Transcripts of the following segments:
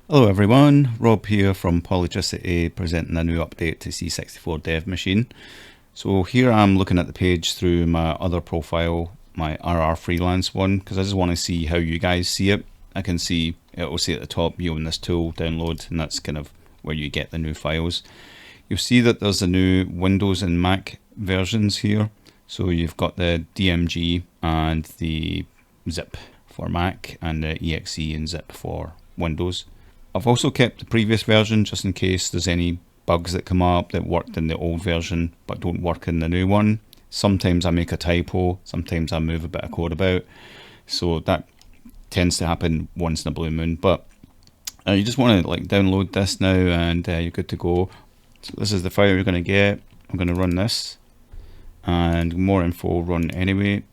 Hello everyone, Rob here from Polytricity presenting a new update to C64 Dev Machine. So here I'm looking at the page through my other profile, my RR freelance one, because I just want to see how you guys see it. I can see it will say at the top, you own this tool, download, and that's kind of where you get the new files. You'll see that there's the new Windows and Mac versions here. So you've got the DMG and the zip for Mac and the exe and zip for Windows. I've also kept the previous version just in case there's any bugs that come up that worked in the old version but don't work in the new one. Sometimes I make a typo, sometimes I move a bit of code about, so that tends to happen once in a blue moon. But you just want to download this now and you're good to go. So this is the file you're going to get. I'm going to run this and more info run anyway.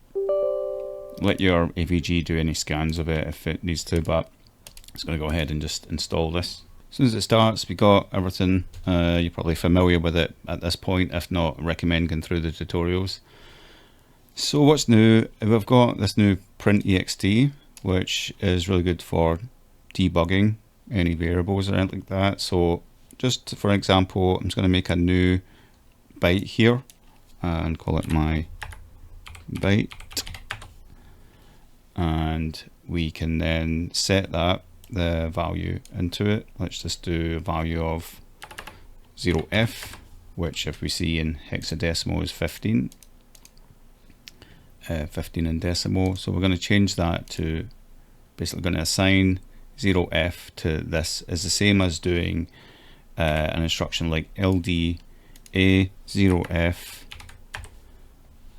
Let your AVG do any scans of it if it needs to, but it's going to go ahead and just install this. As soon as it starts, we got everything. You're probably familiar with it at this point. If not, I recommend going through the tutorials. So what's new? We've got this new Print Ext, which is really good for debugging any variables or anything like that. So just for example, I'm just going to make a new byte here and call it my byte. And we can then set that the value into it. Let's just do a value of 0f, which if we see in hexadecimal is 15. 15 in decimal. So we're going to change that to basically going to assign 0f to this is the same as doing an instruction like LDA 0f.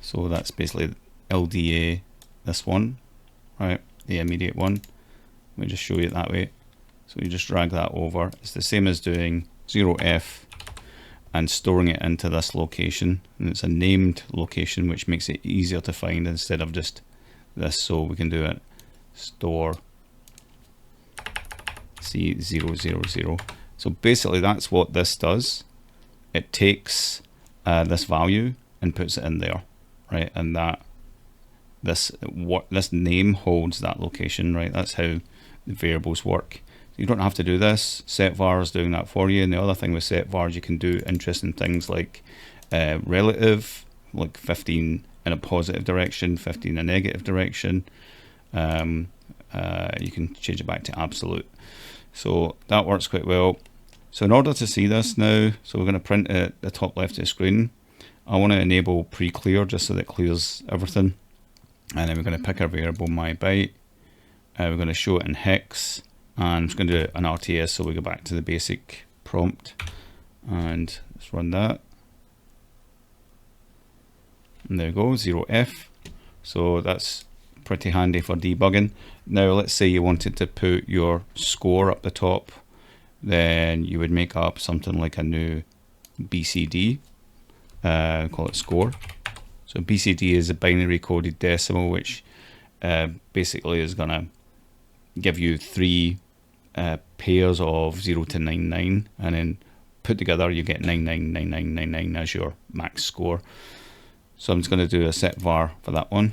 So that's basically LDA this one, right? The immediate one. Let me just show you it that way. So you just drag that over. It's the same as doing 0f and storing it into this location. And it's a named location, which makes it easier to find instead of just this. So we can do it store C000. So basically that's what this does. It takes this value and puts it in there, right? And that this name holds that location, right? That's how the variables work. You don't have to do this. Setvar is doing that for you. And the other thing with setvar is you can do interesting things like relative, like 15 in a positive direction, 15 in a negative direction. You can change it back to absolute. So that works quite well. So in order to see this now, so we're going to print it at the top left of the screen. I want to enable pre-clear just so that it clears everything. And then we're going to pick our variable my byte. We're going to show it in hex, and I'm just going to do an RTS so we go back to the basic prompt, and let's run that. And there we go, 0f. So that's pretty handy for debugging. Now let's say you wanted to put your score up the top, then you would make up something like a new BCD, call it score. So BCD is a binary coded decimal, which basically is going to give you 3 pairs of 0 to 99, and then put together you get 999999 as your max score. So I'm just going to do a set var for that one,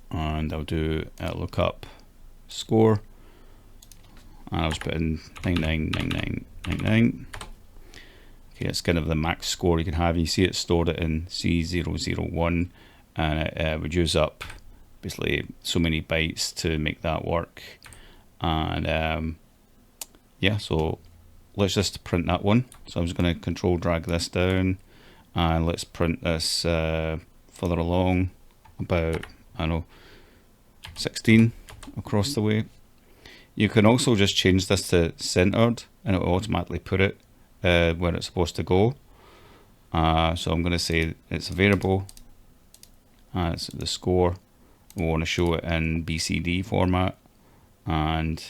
and I'll do a lookup score, and I'll just put in 999999. Okay, it's kind of the max score you can have. You see it stored it in C001, and it would use up basically so many bytes to make that work. And yeah, so let's just print that one. So I'm just going to control drag this down, and let's print this further along about, I don't know, 16 across the way. You can also just change this to centered and it will automatically put it where it's supposed to go. So I'm going to say it's a variable, it's the score. We want to show it in BCD format, and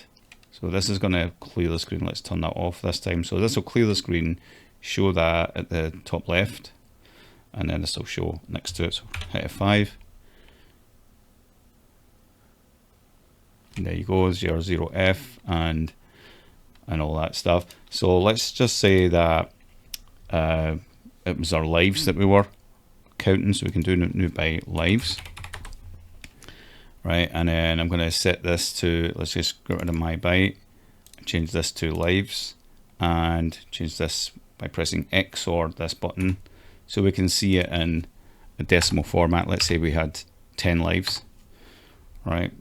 so this is going to clear the screen. Let's turn that off this time. So this will clear the screen, show that at the top left, and then this will show next to it. So hit F5, and there you go, 0f and all that stuff. So let's just say that it was our lives that we were counting, so we can do new byte lives. Right, and then I'm going to set this to, let's just get rid of my byte, change this to lives, and change this by pressing X or this button, so we can see it in a decimal format. Let's say we had 10 lives, right?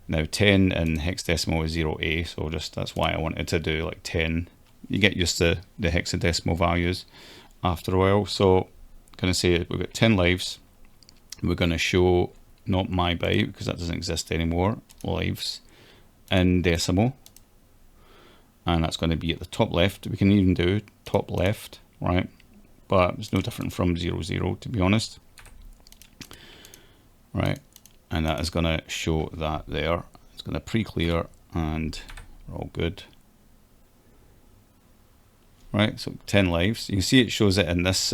Now 10 in hexadecimal is 0A, so that's why I wanted to do like 10. You get used to the hexadecimal values after a while. So I'm going to say we've got 10 lives. We're going to show not my byte because that doesn't exist anymore, lives in decimal, and that's going to be at the top left. We can even do top left, right? But it's no different from 00, to be honest, right? And that is going to show that there. It's going to pre-clear, and we're all good, right? So 10 lives. You can see it shows it in this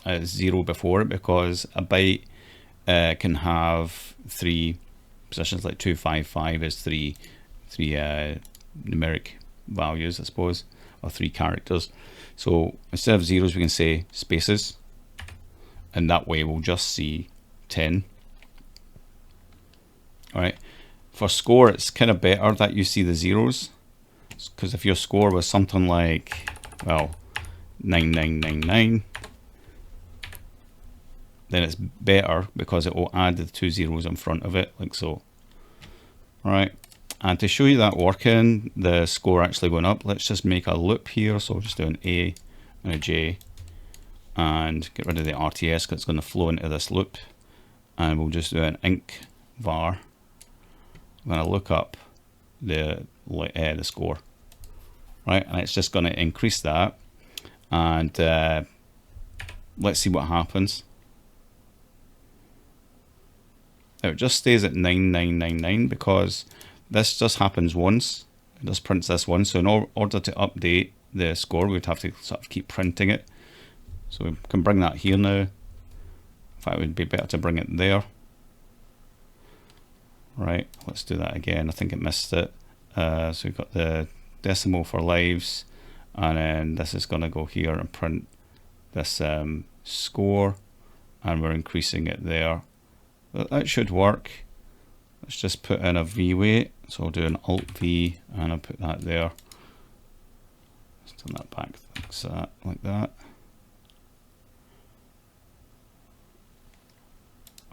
0 before it, because a byte can have 3 positions, like 255 is three numeric values, I suppose, or 3 characters. So instead of zeros, we can say spaces, and that way we'll just see 10. All right. For score, it's kind of better that you see the zeros, because if your score was something like, well, 9999, then it's better because it will add the 2 zeros in front of it, like so. All right. And to show you that working, the score actually went up, let's just make a loop here. So we'll just do an A and a J, and get rid of the RTS because it's going to flow into this loop. And we'll just do an inc var. I'm going to look up the score, right? And it's just going to increase that. And let's see what happens. Now it just stays at 9999 because this just happens once. It just prints this once. So in order to update the score, we'd have to sort of keep printing it. So we can bring that here now. In fact, it would be better to bring it there. Right, let's do that again. I think it missed it. So we've got the decimal for lives, and then this is going to go here and print this score, and we're increasing it there. That should work. Let's just put in a V weight. So I'll do an Alt V, and I'll put that there. Let's turn that back like that.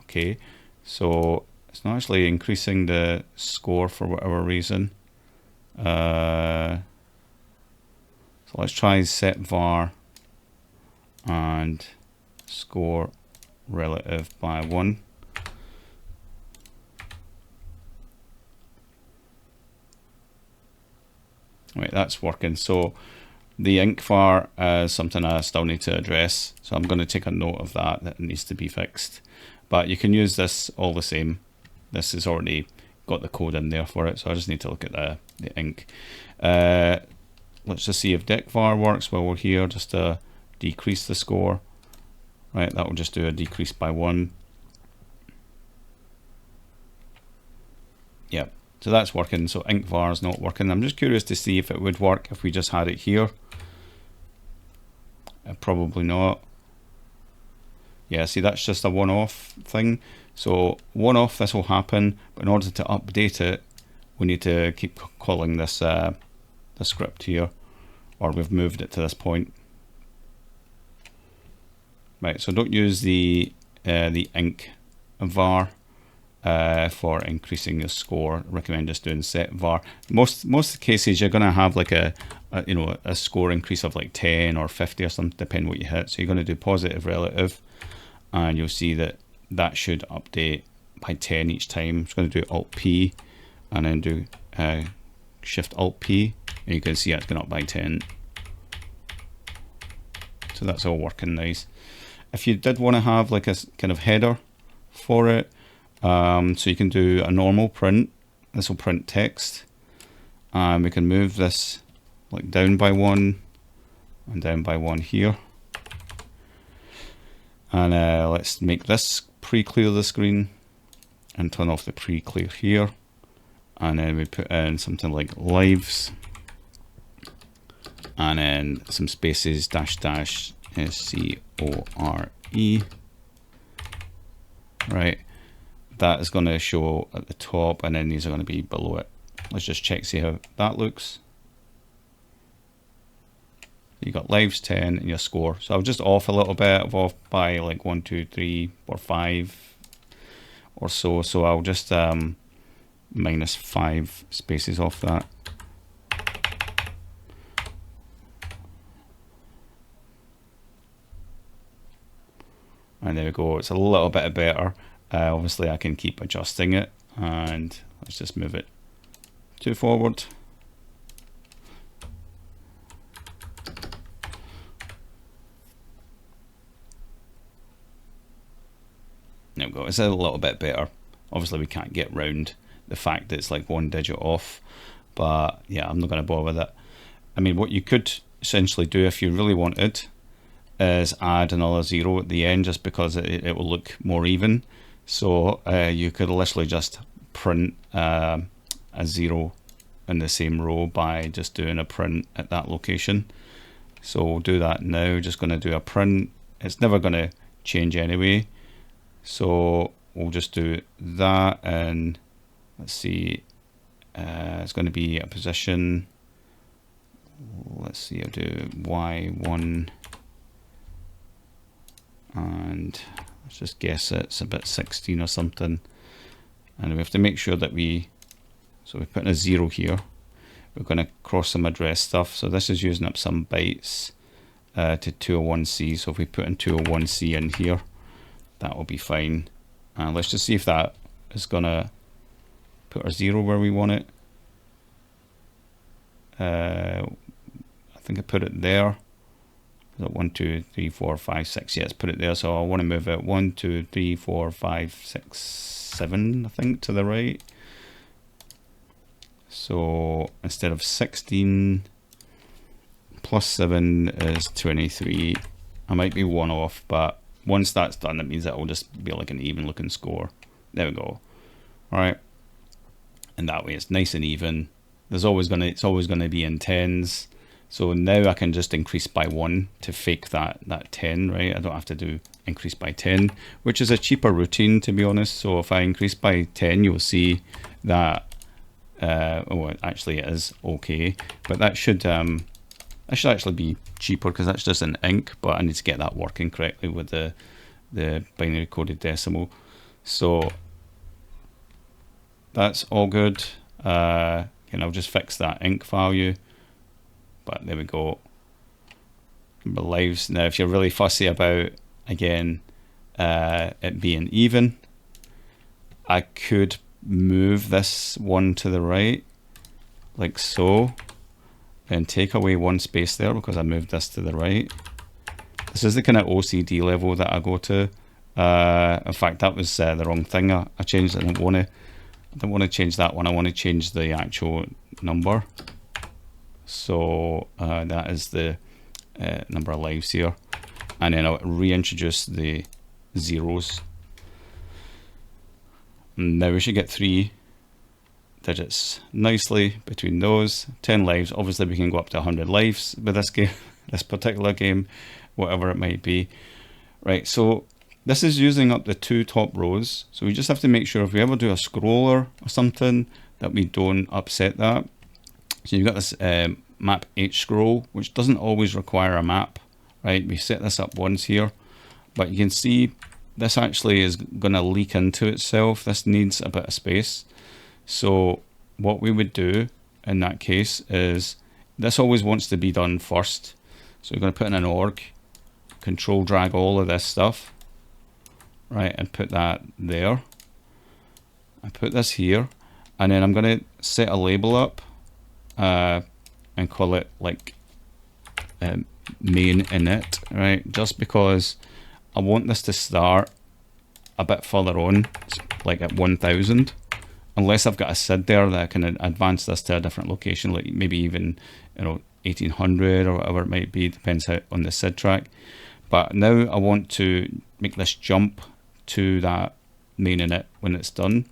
Okay, so it's not actually increasing the score for whatever reason. So let's try set var and score relative by 1. Right, that's working. So the inc var is something I still need to address. So I'm going to take a note of that it needs to be fixed. But you can use this all the same. This has already got the code in there for it, so I just need to look at the inc. Let's just see if decvar works while we're here, just to decrease the score. Right, that will just do a decrease by 1. Yep, so that's working. So inc var is not working. I'm just curious to see if it would work if we just had it here. Probably not. Yeah, see, that's just a one-off thing. So one-off, this will happen, but in order to update it, we need to keep calling this the script here, or we've moved it to this point. Right, so don't use the inc var for increasing your score. I recommend just doing set var. Most of the cases you're going to have like a score increase of like 10 or 50 or something, depending what you hit. So you're going to do positive relative, and you'll see that that should update by 10 each time. I'm just going to do Alt P and then do Shift Alt P, and you can see it's gone up by 10. So that's all working nice. If you did want to have like a kind of header for it, so you can do a normal print. This will print text, and we can move this like down by 1 and down by 1 here. And let's make this pre-clear the screen and turn off the pre-clear here. And then we put in something like lives, and then some spaces, dash dash SCORE. Right, that is going to show at the top, and then these are going to be below it. Let's just check, see how that looks. You got lives 10 and your score. So I'll just off a little bit. I've off by like 1, 2, 3, or 5 or so. So I'll just minus 5 spaces off that. And there we go. It's a little bit better. Obviously I can keep adjusting it, and let's just move it to forward. There we go. It's a little bit better. Obviously we can't get round the fact that it's like 1 digit off, but yeah, I'm not going to bother with it. I mean, what you could essentially do if you really wanted is add another 0 at the end, just because it will look more even. So you could literally just print a 0 in the same row by just doing a print at that location. So we'll do that now. Just going to do a print. It's never going to change anyway, so we'll just do that. And let's see, it's going to be a position. Let's see, I'll do y1, and let's just guess it's about 16 or something. And we have to make sure that so we put in a 0 here. We're going to cross some address stuff. So this is using up some bytes to 201C. So if we put in 201C in here, that will be fine. And let's just see if that is going to put our 0 where we want it. I think I put it there. 1, 2, 3, 4, 5, 6. Yeah, let's put it there. So I want to move it 1, 2, 3, 4, 5, 6, 7, I think, to the right. So instead of 16 plus 7 is 23. I might be 1 off, but once that's done, that means that will just be like an even looking score. There we go. All right, and that way it's nice and even. It's always gonna be in tens. So now I can just increase by 1 to fake that 10, right? I don't have to do increase by 10, which is a cheaper routine, to be honest. So if I increase by 10, you'll see that, oh, actually it is okay, but that should actually be cheaper because that's just an ink, but I need to get that working correctly with the binary coded decimal. So that's all good. And I'll just fix that ink value. But there we go. Number of lives. Now, if you're really fussy about, again, it being even, I could move this one to the right, like so, and take away 1 space there because I moved this to the right. This is the kind of OCD level that I go to. In fact, that was the wrong thing. I changed it. I don't want to change that one. I want to change the actual number. So that is the number of lives here, and then I'll reintroduce the zeros. Now we should get 3 digits nicely between those. 10 lives. Obviously we can go up to 100 lives with this game, this particular game, whatever it might be. Right, so this is using up the 2 top rows, so we just have to make sure if we ever do a scroller or something that we don't upset that. So you've got this map H scroll, which doesn't always require a map, right? We set this up once here, but you can see this actually is going to leak into itself. This needs a bit of space. So what we would do in that case is this always wants to be done first. So we're going to put in an org, control drag all of this stuff, right, and put that there. I put this here, and then I'm going to set a label up and call it like main init, right? Just because I want this to start a bit further on, like at 1000, unless I've got a SID there that I can advance this to a different location, like maybe even 1800 or whatever it might be, depends on the SID track. But now I want to make this jump to that main init when it's done,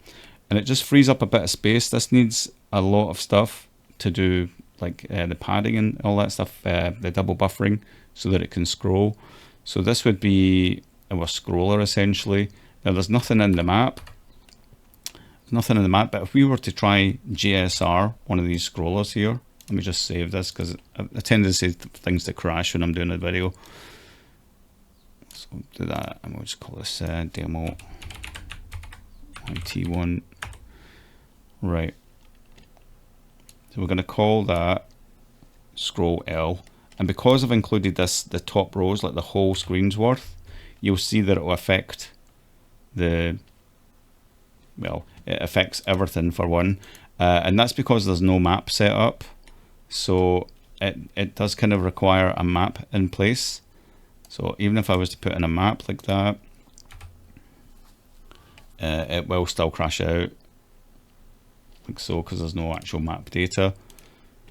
and it just frees up a bit of space. This needs a lot of stuff to do, like the padding and all that stuff, the double buffering, so that it can scroll. So this would be our scroller essentially. Now there's nothing in the map. There's nothing in the map, but if we were to try JSR, one of these scrollers here, Let me just save this because I tend to say things to crash when I'm doing a video. So we'll do that, and we'll just call this demo T1. Right. So we're going to call that scroll L. And because I've included this, the top rows, like the whole screen's worth, you'll see that it will affect the, well, it affects everything for one. And that's because there's no map set up. So it does kind of require a map in place. So even if I was to put in a map like that, it will still crash out like so, because there's no actual map data.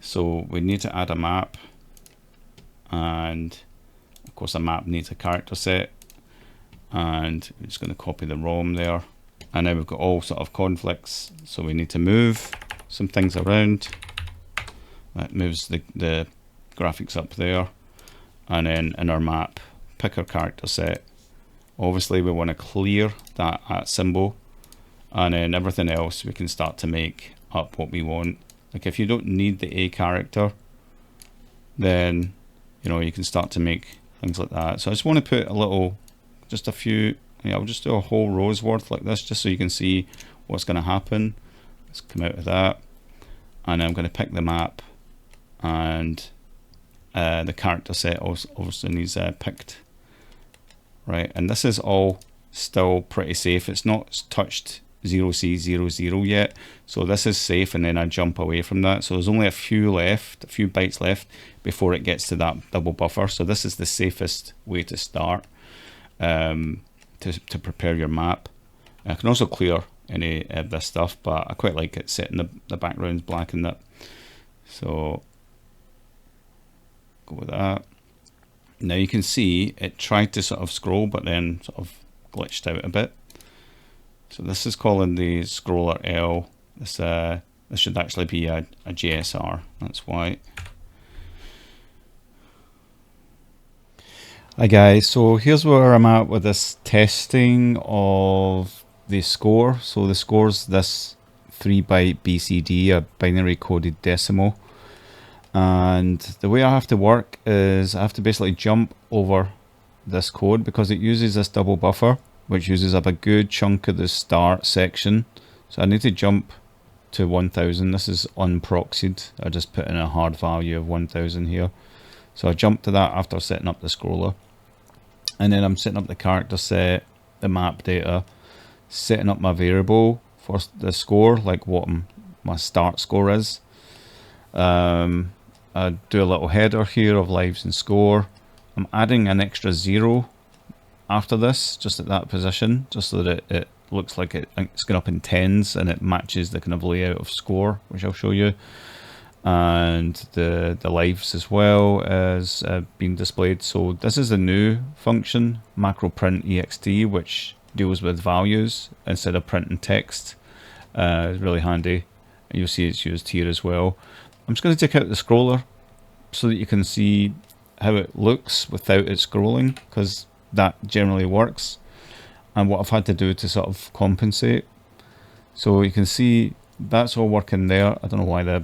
So we need to add a map, and of course a map needs a character set, and we're just going to copy the ROM there. And now we've got all sort of conflicts, so we need to move some things around. That moves the graphics up there, and then in our map, pick our character set. Obviously we want to clear that @ symbol, and then everything else we can start to make up what we want. Like if you don't need the A character, then you know you can start to make things like that. So I just want to put a little, just a few, yeah, I'll just do a whole row's worth like this, just so you can see what's going to happen. Let's come out of that, and I'm going to pick the map, and the character set also obviously needs picked, right? And this is all still pretty safe. It's not touched 0C00 yet, so this is safe, and then I jump away from that. So there's only a few bytes left before it gets to that double buffer. So this is the safest way to start to prepare your map. I can also clear any of this stuff, but I quite like it setting the backgrounds black in that. So go with that. Now you can see it tried to sort of scroll, but then sort of glitched out a bit. So this is calling the scroller L. This should actually be a JSR. That's why. Hi guys, so here's where I'm at with this testing of the score. So the score's this 3-byte BCD, a binary coded decimal. And the way I have to work is I have to basically jump over this code because it uses this double buffer, which uses up a good chunk of the start section. So I need to jump to 1000. This is unproxied. I just put in a hard value of 1000 here. So I jump to that after setting up the scroller. And then I'm setting up the character set, the map data, setting up my variable for the score, like what my start score is. I do a little header here of lives and score. I'm adding an extra 0 after this, just at that position, just so that it looks like it's going up in tens and it matches the kind of layout of score, which I'll show you. And the lives as well as being displayed. So this is a new function, macro print ext, which deals with values instead of printing text. It's really handy. You'll see it's used here as well. I'm just going to take out the scroller so that you can see how it looks without it scrolling, because that generally works, and what I've had to do to sort of compensate. So you can see that's all working there. I don't know why the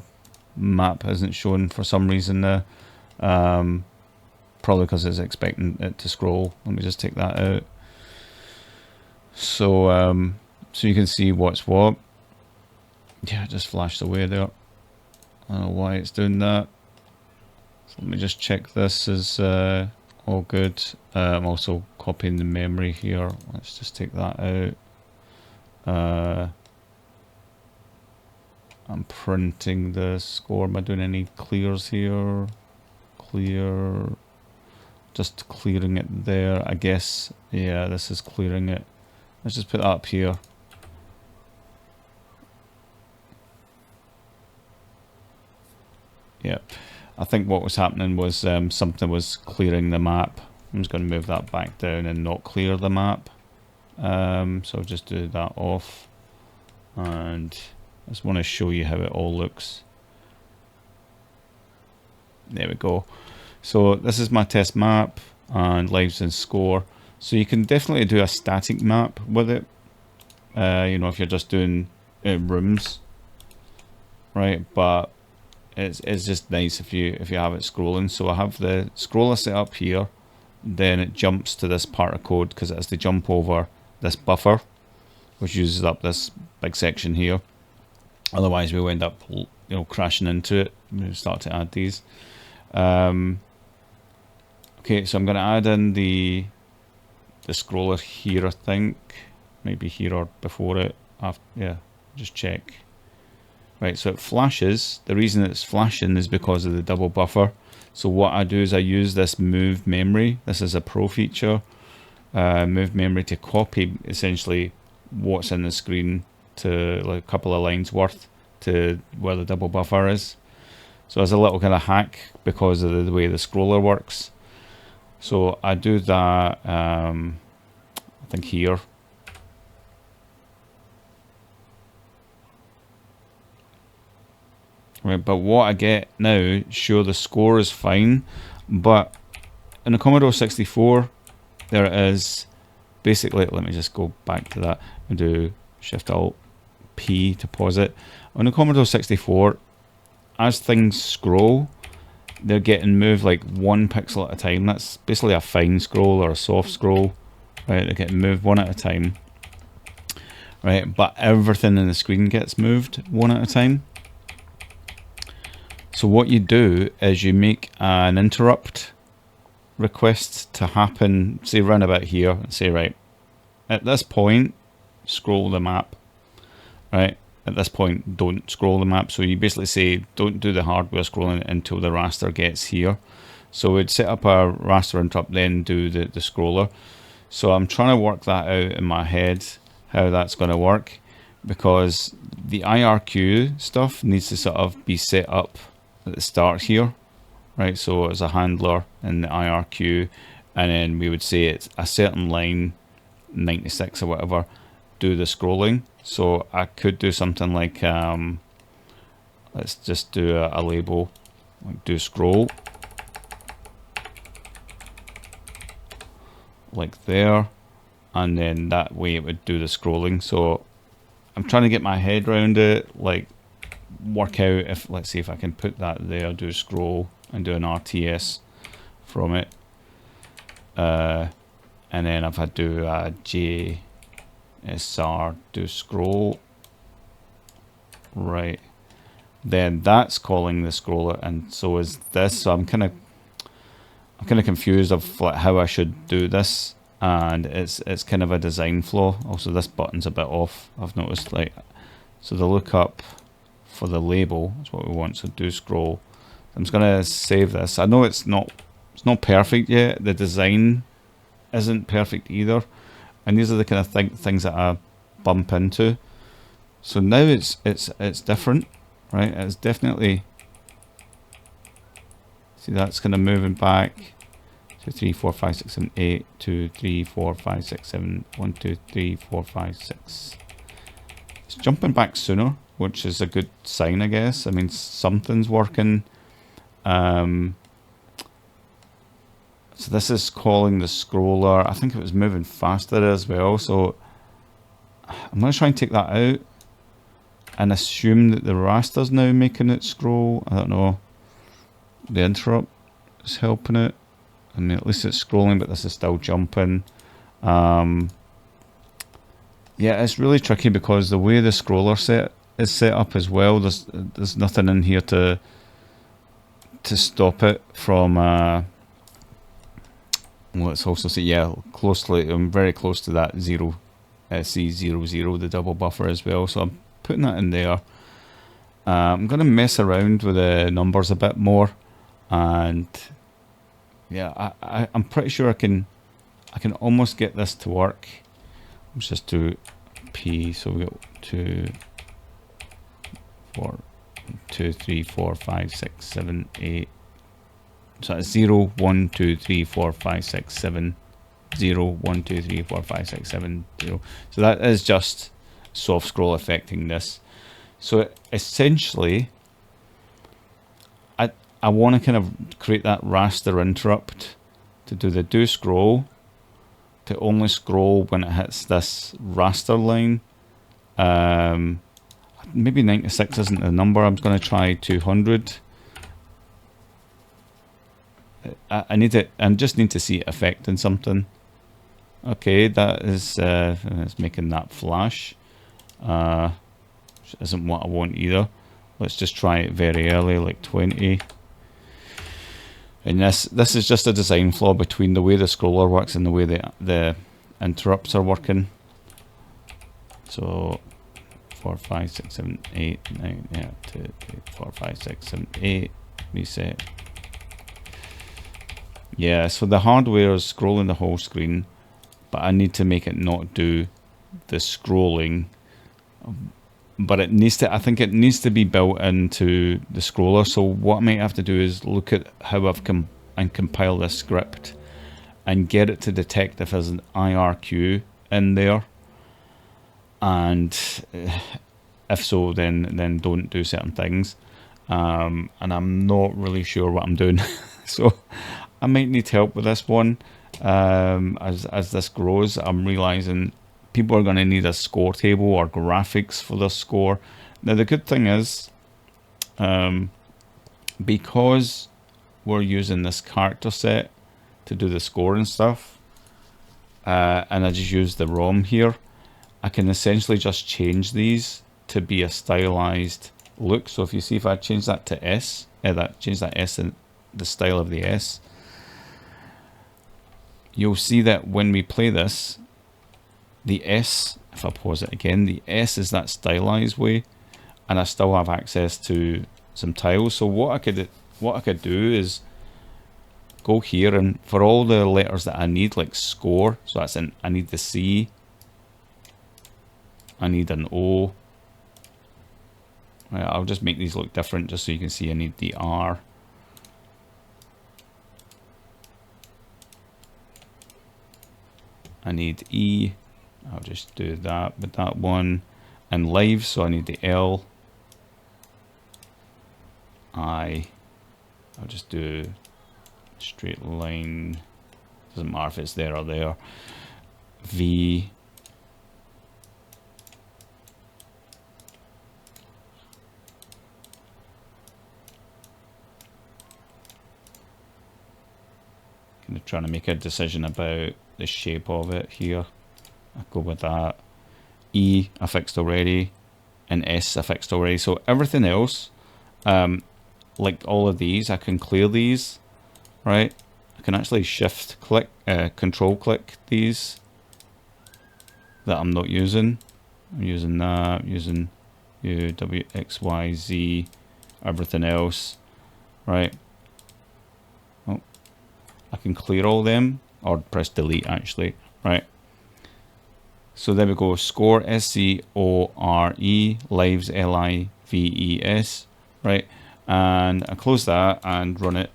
map isn't shown for some reason there. Probably because it's expecting it to scroll. Let me just take that out. So so you can see what's what. Yeah, it just flashed away there. I don't know why it's doing that. So let me just check this is all good. I'm also copying the memory here. Let's just take that out. I'm printing the score. Am I doing any clears here? Clear. Just clearing it there, I guess. Yeah, this is clearing it. Let's just put that up here. Yep. I think what was happening was something was clearing the map. I'm just going to move that back down and not clear the map. So I'll just do that off. And I just want to show you how it all looks. There we go. So this is my test map and lives and score. So you can definitely do a static map with it. You know, if you're just doing rooms, right? But it's just nice if you have it scrolling. So I have the scroller set up here, then it jumps to this part of code because it has to jump over this buffer, which uses up this big section here. Otherwise we will end up, you know, crashing into it when we start to add these. Okay, so I'm going to add in the scroller here, I think. Maybe here or before it. Yeah, just check. Right, so it flashes. The reason it's flashing is because of the double buffer. So what I do is I use this move memory. This is a pro feature. Move memory to copy essentially what's in the screen to like a couple of lines worth to where the double buffer is. So as a little kind of hack because of the way the scroller works. So I do that, I think here. Right, but what I get now, sure, the score is fine, but in the Commodore 64, there is basically, let me just go back to that and do Shift-Alt-P to pause it. On the Commodore 64, as things scroll, they're getting moved like 1 pixel at a time. That's basically a fine scroll or a soft scroll, right? They're getting moved 1 at a time, right? But everything in the screen gets moved 1 at a time. So what you do is you make an interrupt request to happen, say round about here, and say, right, at this point, scroll the map, right? At this point, don't scroll the map. So you basically say, don't do the hardware scrolling until the raster gets here. So we'd set up a raster interrupt, then do the scroller. So I'm trying to work that out in my head, how that's going to work, because the IRQ stuff needs to sort of be set up at the start here, right? So as a handler in the IRQ, and then we would say it's a certain line, 96 or whatever, do the scrolling. So I could do something like, let's just do a label, like do scroll, like there, and then that way it would do the scrolling. So I'm trying to get my head around it, like work out if, let's see if I can put that there, do scroll and do an RTS from it, and then if I do a JSR, do scroll, right, then that's calling the scroller, and so is this. So I'm kind of confused of like how I should do this, and it's kind of a design flaw. Also, this button's a bit off, I've noticed. Like, so the lookup for the label is what we want. So do scroll. I'm just gonna save this. I know it's not perfect yet. The design isn't perfect either, and these are the kind of things that I bump into. So now it's different, right? It's definitely, see, that's kind of moving back. 2, 3, 4, 5, 6, 7, 8. 2, 3, 4, 5, 6, 7. 1, 2, 3, 4, 5, 6. It's jumping back sooner, which is a good sign, I guess. I mean, something's working. So this is calling the scroller. I think it was moving faster as well. So I'm going to try and take that out and assume that the raster's now making it scroll. I don't know. The interrupt is helping it. I mean, at least it's scrolling, but this is still jumping. Yeah, it's really tricky because the way the scroller is set up as well, there's nothing in here to stop it from let's also see, yeah, closely, I'm very close to that 0 C00, the double buffer as well. So I'm putting that in there. I'm going to mess around with the numbers a bit more, and yeah, I'm pretty sure I can almost get this to work. Let's just do P. So we got 2, 4, 2, 3, 4, 5, 6, 7, 8. So that's 0, 1, 2, 3, 4, 5, 6, 7, 0, 1, 2, 3, 4, 5, 6, 7, 0. So that is just soft scroll affecting this. So essentially, I want to kind of create that raster interrupt to do the do scroll, to only scroll when it hits this raster line. I maybe 96 isn't the number. I'm going to try 200. I need it. I just need to see it affecting something. Okay, that is it's making that flash. Which isn't what I want either. Let's just try it very early, like 20. And this is just a design flaw between the way the scroller works and the way the interrupts are working. So 4, 5, 6, 7, 8, 9, yeah, 2, 3, 4, 5, 6, 7, 8, reset. Yeah, so the hardware is scrolling the whole screen, but I need to make it not do the scrolling. But it needs to, I think it needs to be built into the scroller. So what I might have to do is look at how I've compile this script and get it to detect if there's an IRQ in there. And if so, then don't do certain things. And I'm not really sure what I'm doing. So I might need help with this one. As this grows, I'm realizing people are going to need a score table or graphics for the score. Now the good thing is, because we're using this character set to do the score and stuff, and I just use the ROM here, I can essentially just change these to be a stylized look. So if you see, if I change that to S, change that S in the style of the S, you'll see that when we play this, the S, if I pause it again, the S is that stylized way, and I still have access to some tiles. So what I could do is go here, and for all the letters that I need, like score, so that's I need the C, I need an O. Right, I'll just make these look different just so you can see I need the R. I need E. I'll just do that with that one. And live, so I need the L. I'll just do straight line. Doesn't matter if it's there or there. V. Kind of trying to make a decision about the shape of it here. I'll go with that. E I fixed already, and S I fixed already. So everything else, like all of these, I can clear these, right? I can actually shift click, control click these that I'm not using. I'm using that, I'm using U, W, X, Y, Z, everything else, right? Oh, I can clear all them, or press delete actually, right? So there we go, score, S-C-O-R-E, lives, L-I-V-E-S, right? And I close that and run it.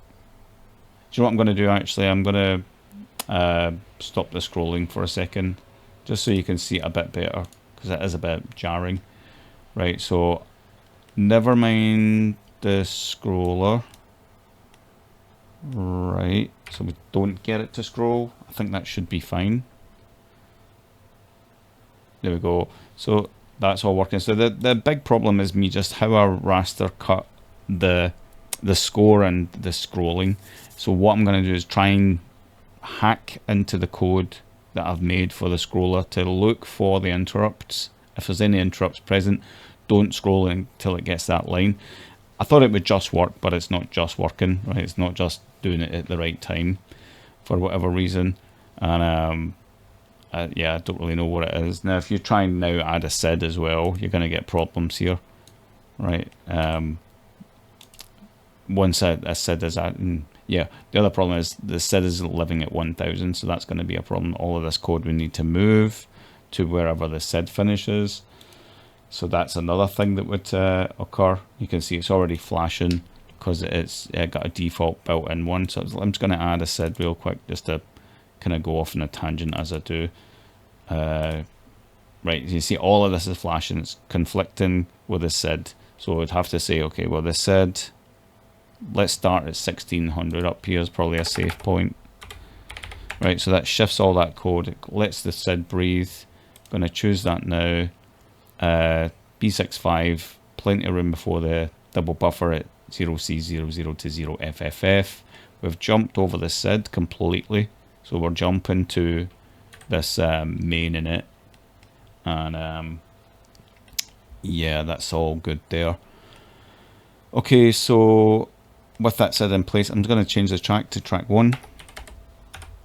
Do you know what I'm going to do actually? I'm going to stop the scrolling for a second, just so you can see it a bit better, because it is a bit jarring, right? So never mind the scroller, right? So we don't get it to scroll. I think that should be fine. There we go. So that's all working. So the big problem is me just how I raster cut the score and the scrolling. So what I'm going to do is try and hack into the code that I've made for the scroller to look for the interrupts. If there's any interrupts present, don't scroll until it gets that line. I thought it would just work, but it's not just working, right? It's not just doing it at the right time for whatever reason. And yeah, I don't really know what it is. Now, if you try and now add a SID as well, you're going to get problems here, right? Once a SID is added, yeah, the other problem is the SID is living at 1000, so that's going to be a problem. All of this code we need to move to wherever the SID finishes. So that's another thing that would occur. You can see it's already flashing because it's got a default built-in one. So I'm just going to add a SID real quick just to kind of go off on a tangent as I do. Right, you see all of this is flashing. It's conflicting with the SID. So I'd have to say, okay, well the SID, let's start at 1600 up here is probably a safe point. Right, so that shifts all that code. It lets the SID breathe. I'm going to choose that now. B65, plenty of room before the double buffer at 0C00 to 0FFF. We've jumped over the SID completely, so we're jumping to this main init, and yeah, that's all good there. Okay, so with that SID in place, I'm going to change the track to track 1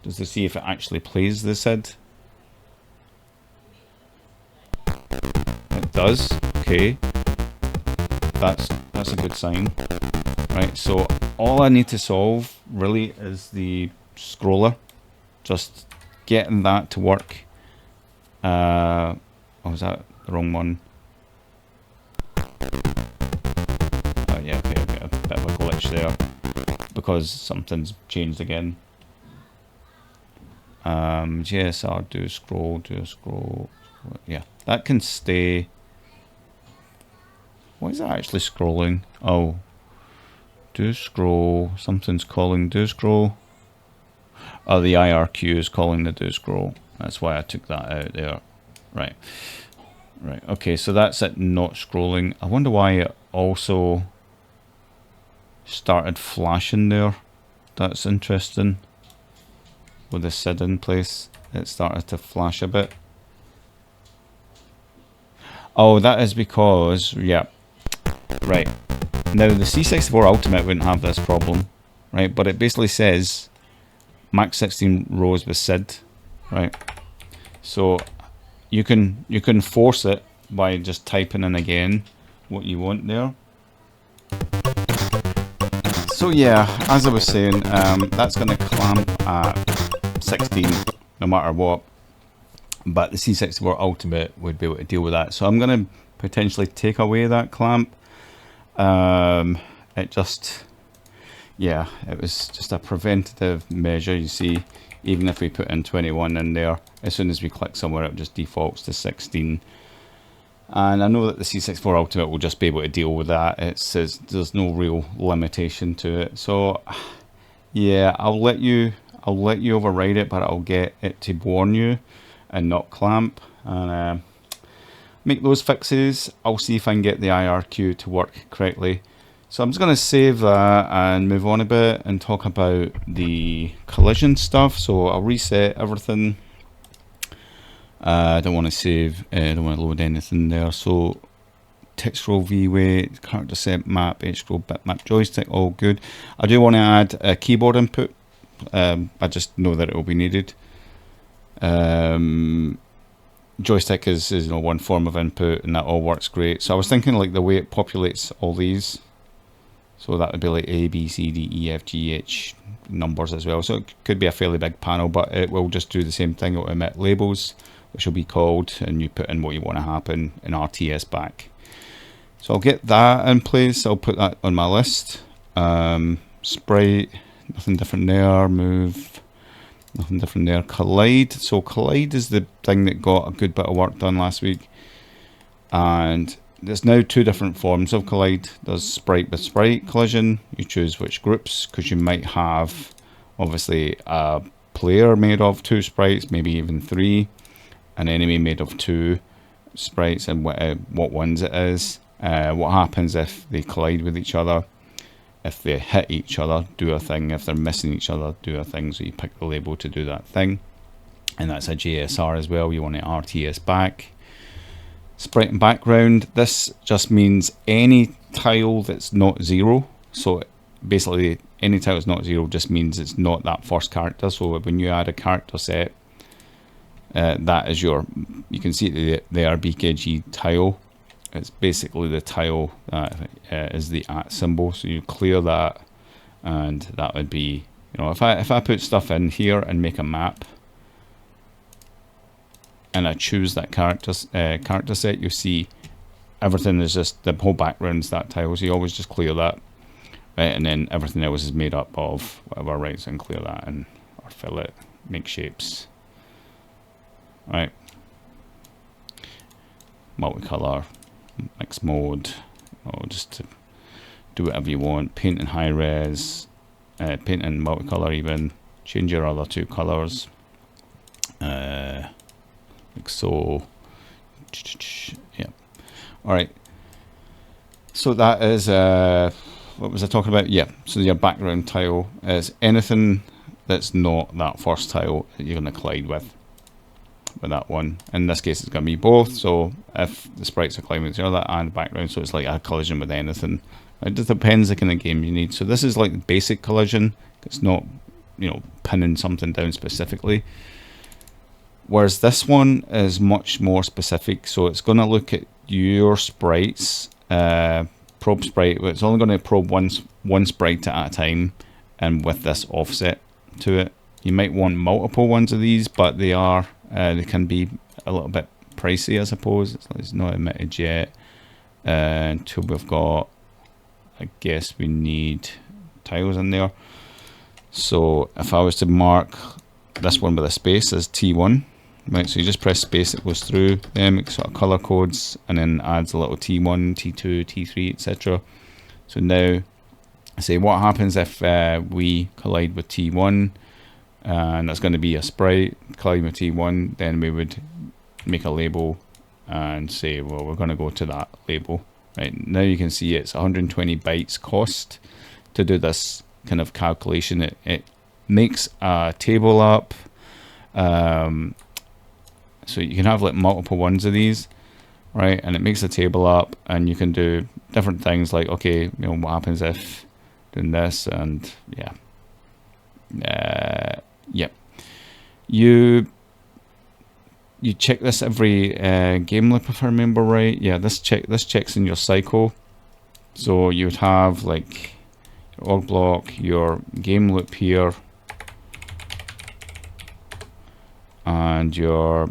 just to see if it actually plays the SID. It does. Okay, that's a good sign. Right, so all I need to solve really is the scroller, just getting that to work. Oh, was that the wrong one? Oh yeah, okay, I've got a bit of a glitch there because something's changed again. JSR, do scroll. Yeah, that can stay. Why is that actually scrolling? Oh, do scroll. Something's calling do scroll. Oh, the IRQ is calling the do scroll. That's why I took that out there. Right. Right. Okay, so that's it not scrolling. I wonder why it also started flashing there. That's interesting. With the SID in place, it started to flash a bit. Oh, that is because, yeah, right. Now the C64 Ultimate wouldn't have this problem, right? But it basically says max 16 rows with SID, right? So you can force it by just typing in again what you want there. So yeah, as I was saying, that's going to clamp at 16 no matter what. But the C64 Ultimate would be able to deal with that. So I'm going to potentially take away that clamp. It just, yeah, it was just a preventative measure. You see, even if we put in 21 in there, as soon as we click somewhere, it just defaults to 16. And I know that the C64 Ultimate will just be able to deal with that. It says there's no real limitation to it. So yeah, I'll let you override it, but I'll get it to warn you and not clamp, and make those fixes. I'll see if I can get the IRQ to work correctly. So I'm just going to save that and move on a bit and talk about the collision stuff. So I'll reset everything. I don't want to save, I don't want to load anything there. So text row v-weight, character set map, h scroll bitmap joystick, all good. I do want to add a keyboard input. I just know that it will be needed. Joystick is you know, one form of input, and that all works great. So I was thinking like the way it populates all these, so that would be like A, B, C, D, E, F, G, H numbers as well. So it could be a fairly big panel, but it will just do the same thing. It will emit labels, which will be called, and you put in what you want to happen in RTS back. So I'll get that in place. I'll put that on my list. Sprite, nothing different there. Move, nothing different there. Collide. So collide is the thing that got a good bit of work done last week. And there's now two different forms of collide. There's sprite with sprite collision. You choose which groups, because you might have obviously a player made of 2 sprites, maybe even 3, an enemy made of 2 sprites, and what ones it is. What happens if they collide with each other. If they hit each other, do a thing. If they're missing each other, do a thing. So you pick the label to do that thing. And that's a JSR as well. You want it RTS back. Sprite and background. This just means any tile that's not 0. So basically any tile that's not 0 just means it's not that first character. So when you add a character set, that is your, you can see the BKG tile. It's basically the tile that is the @ symbol. So you clear that, and that would be, you know, if I put stuff in here and make a map, and I choose that character set, you see everything is just, the whole background's that tile. So you always just clear that, right? And then everything else is made up of whatever, right? So I can clear that and or fill it, make shapes, right? Multicolor, mix mode, just to do whatever you want. Paint in high res, paint in multicolor even. Change your other 2 colors, like so. Yeah. All right. So that is what was I talking about? Yeah. So your background tile is anything that's not that first tile that you're going to collide with that one. In this case, it's going to be both. So if the sprites are colliding with each other and the background, so it's like a collision with anything. It just depends the kind of game you need. So this is like basic collision. It's not, you know, pinning something down specifically. Whereas this one is much more specific. So it's going to look at your sprites, probe sprite. It's only going to probe one sprite at a time, and with this offset to it. You might want multiple ones of these, but they can be a little bit pricey, I suppose. It's not emitted yet until we've got, I guess we need tiles in there. So if I was to mark this one with a space as T1, right, so you just press space, it goes through them, it sort of color codes, and then adds a little T1, T2, T3, etc. So now, say what happens if we collide with T1, and that's going to be a sprite, collide with T1, then we would make a label and say, well, we're going to go to that label. Right, now you can see it's 120 bytes cost to do this kind of calculation. It makes a table up, so you can have like multiple ones of these, right? And it makes a table up, and you can do different things like, okay, you know, what happens if doing this, and yeah. You check this every game loop, if I remember right. Yeah, this checks in your cycle. So you would have like your org block, your game loop here, and your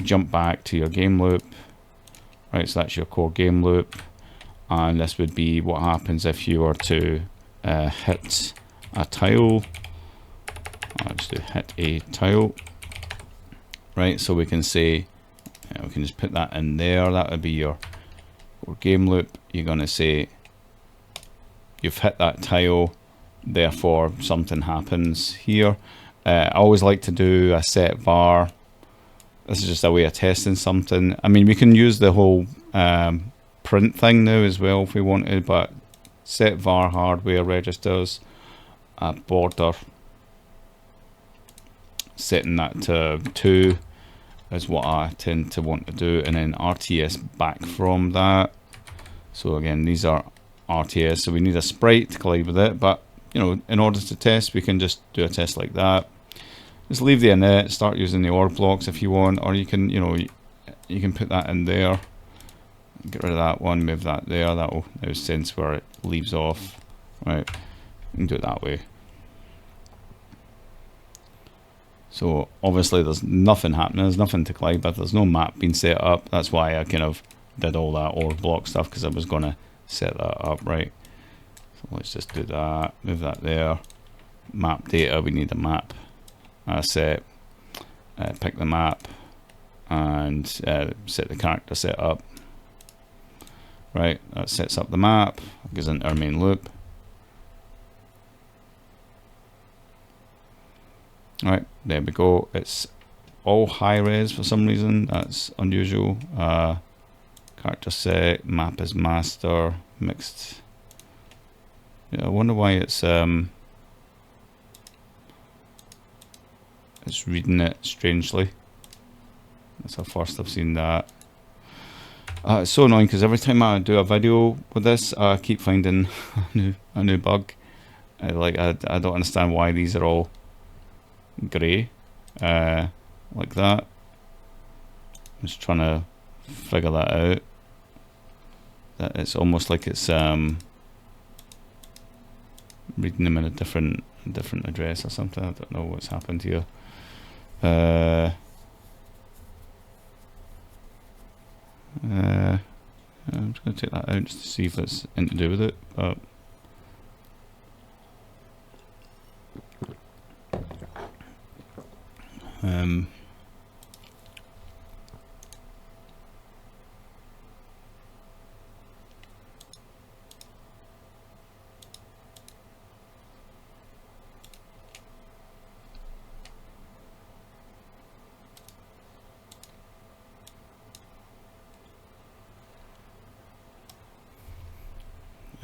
jump back to your game loop. Right, so that's your core game loop, and this would be what happens if you were to hit a tile. Let's do hit a tile. Right, so we can say, we can just put that in there. That would be your game loop. You're going to say you've hit that tile, therefore something happens here. I always like to do a set var. This is just a way of testing something. I mean, we can use the whole print thing now as well if we wanted, but set var hardware registers a border, setting that to 2 is what I tend to want to do, and then RTS back from that. So again, these are RTS, so we need a sprite to collide with it, but you know, in order to test, we can just do a test like that. Just leave the init, start using the org blocks if you want, or you can, you know, you can put that in there, get rid of that one, move that there. That will now sense where it leaves off. Right, you can do it that way. So obviously there's nothing happening, there's nothing to collide with, there's no map being set up. That's why I kind of did all that org block stuff, because I was going to set that up, right? So let's just do that, move that there. Map data, we need a map set, pick the map, and set the character set up. Right, that sets up the map, goes into our main loop. Right, there we go. It's all high res for some reason. That's unusual. Character set, map is master, mixed. Yeah, I wonder why it's reading it strangely. That's the first I've seen that. It's so annoying because every time I do a video with this, I keep finding a new bug. I don't understand why these are all grey like that. I'm just trying to figure that out. That it's almost like it's reading them in a different address or something. I don't know what's happened here. I'm just going to take that out just to see if it's anything to do with it. But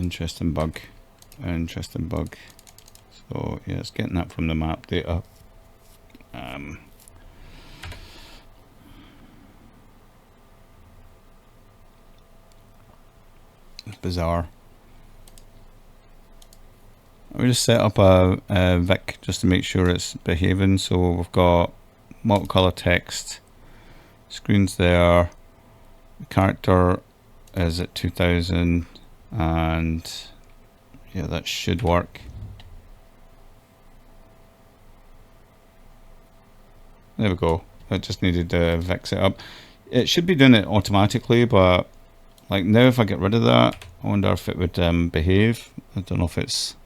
Interesting bug. Interesting bug. So yeah, it's getting that from the map data. It's bizarre. We just set up a Vic just to make sure it's behaving. So we've got multicolor text, screens there, the character is at 2000, and yeah, that should work. There we go. I just needed to Vic set up. It should be doing it automatically, but like now if I get rid of that, I wonder if it would behave. I don't know if it's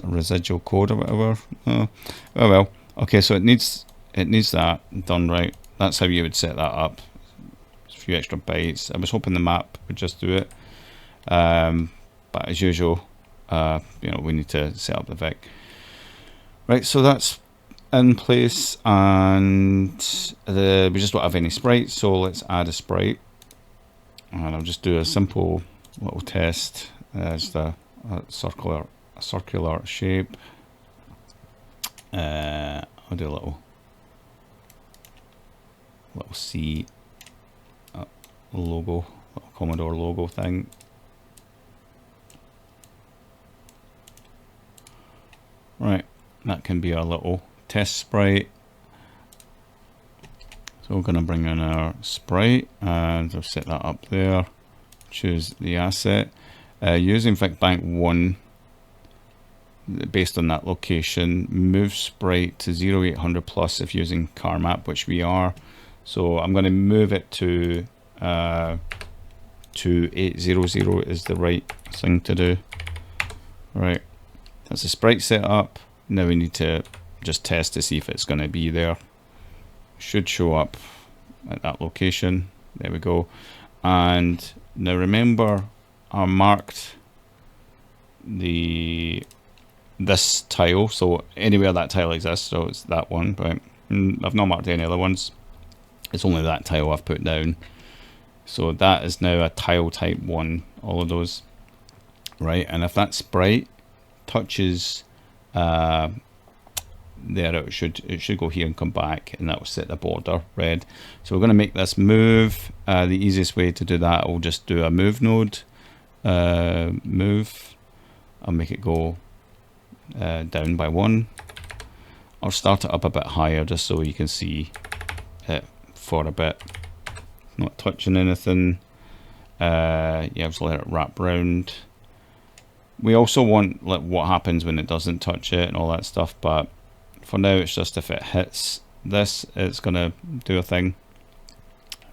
a residual code or whatever. Oh well. Okay, so it needs that done right. That's how you would set that up. A few extra bytes. I was hoping the map would just do it, but as usual, you know, we need to set up the Vic. Right, so that's in place, and we just don't have any sprites, so let's add a sprite, and I'll just do a simple little test as the circular shape. I'll do a little C logo, little Commodore logo thing. Right, that can be our little test sprite. So we're going to bring in our sprite, and I'll set that up there. Choose the asset. Using VicBank1, based on that location, move sprite to 0800 plus if using car map, which we are. So I'm going to move it to 800 is the right thing to do. Right, that's the sprite set up. Now we need to just test to see if it's going to be there. Should show up at that location. There we go. And now remember, I marked this tile, so anywhere that tile exists, so it's that one, but I've not marked any other ones. It's only that tile I've put down. So that is now a tile type 1, all of those. Right, and if that sprite touches there, it should go here and come back, and that will set the border red. So we're going to make this move. The easiest way to do that, I'll just do a move node. Move. I'll make it go down by 1. I'll start it up a bit higher just so you can see it for a bit. Not touching anything. Yeah, just let it wrap round. We also want like what happens when it doesn't touch it and all that stuff, but for now it's just if it hits this, it's gonna do a thing.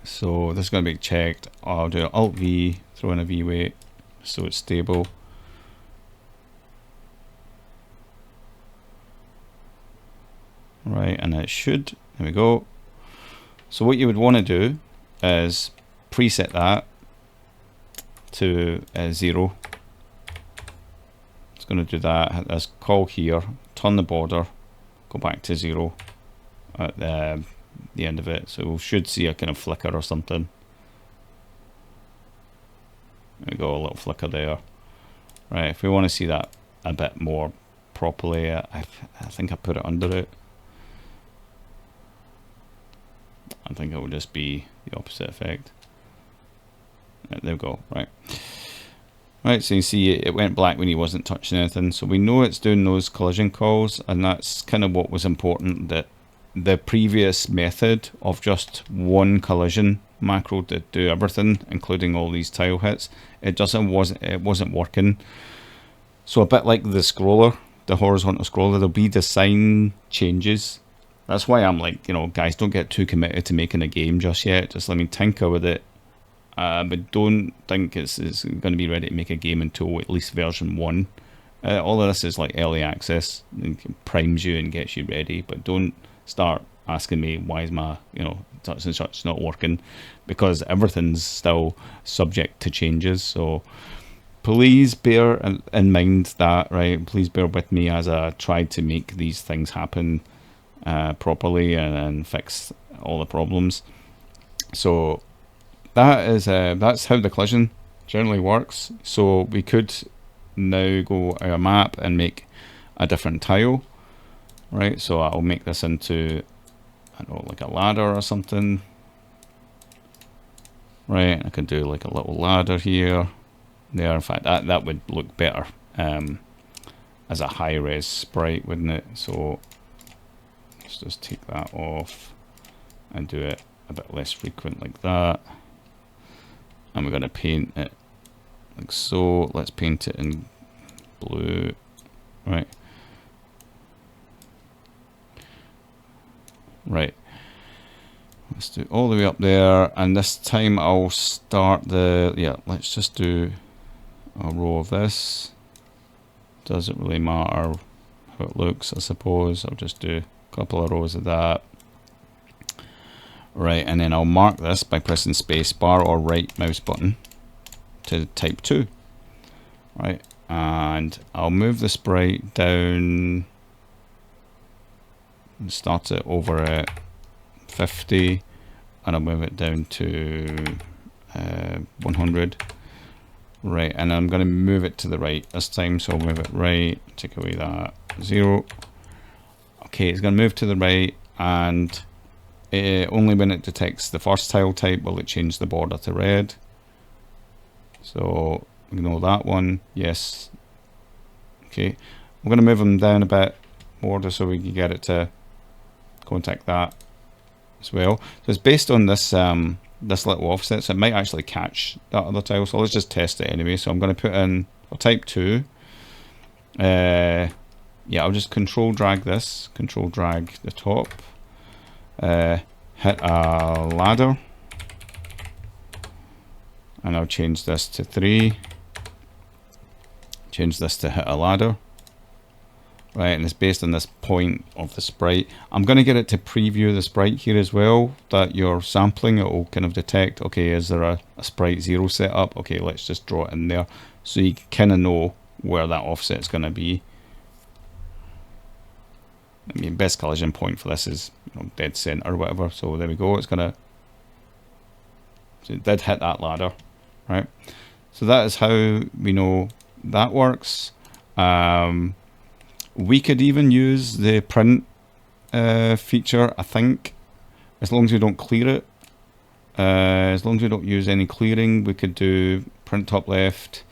So this is gonna be checked. I'll do Alt V, throw in a V weight so it's stable. Right, and it should, there we go. So what you would want to do is preset that to 0. It's going to do that. Hit this call here, turn the border, go back to 0 at the end of it. So we should see a kind of flicker or something. There we go, a little flicker there. Right, if we want to see that a bit more properly, I think I put it under it. I think it will just be the opposite effect. There we go, right. Right, so you see it went black when he wasn't touching anything. So we know it's doing those collision calls, and that's kind of what was important, that the previous method of just one collision macro to do everything, including all these tile hits, it wasn't working. So a bit like the scroller, the horizontal scroller, there'll be design changes. That's why I'm like, you know, guys, don't get too committed to making a game just yet. Just let me tinker with it. But don't think it's going to be ready to make a game until at least version 1. All of this is like early access. It primes you and gets you ready. But don't start asking me why is my, you know, such and such not working, because everything's still subject to changes. So please bear in mind that, right? Please bear with me as I try to make these things happen properly and fix all the problems. So that is that's how the collision generally works. So we could now go our map and make a different tile, right? So I'll make this into, I don't know, like a ladder or something, right? I can do like a little ladder here, there. In fact, that would look better as a high-res sprite, wouldn't it? So let's just take that off and do it a bit less frequent like that. And we're going to paint it like so. Let's paint it in blue, right? Right. Let's do all the way up there, and this time I'll start the, yeah, let's just do a row of this. Doesn't really matter how it looks, I suppose. I'll just do a couple of rows of that. Right, and then I'll mark this by pressing space bar or right mouse button to type 2. Right, and I'll move the sprite down and start it over at 50, and I'll move it down to 100. Right, and I'm going to move it to the right this time, so I'll move it right, take away that 0. Okay, it's going to move to the right, and only when it detects the first tile type will it change the border to red. So ignore that one. Yes. Okay, I'm going to move them down a bit more just so we can get it to contact that as well. So it's based on this this little offset, so it might actually catch that other tile. So let's just test it anyway. So I'm going to put in, I'll type 2. Yeah, I'll just control drag this, control drag the top. Hit a ladder, and I'll change this to 3, change this to hit a ladder, right? And it's based on this point of the sprite. I'm going to get it to preview the sprite here as well that you're sampling. It will kind of detect, okay, is there a sprite 0 set up? Okay, let's just draw it in there, so you kind of know where that offset is going to be. I mean, best collision point for this is, you know, dead center or whatever. So there we go. It's gonna. So it did hit that ladder, right? So that is how we know that works. We could even use the print feature, I think, as long as we don't clear it. As long as we don't use any clearing, we could do print top left,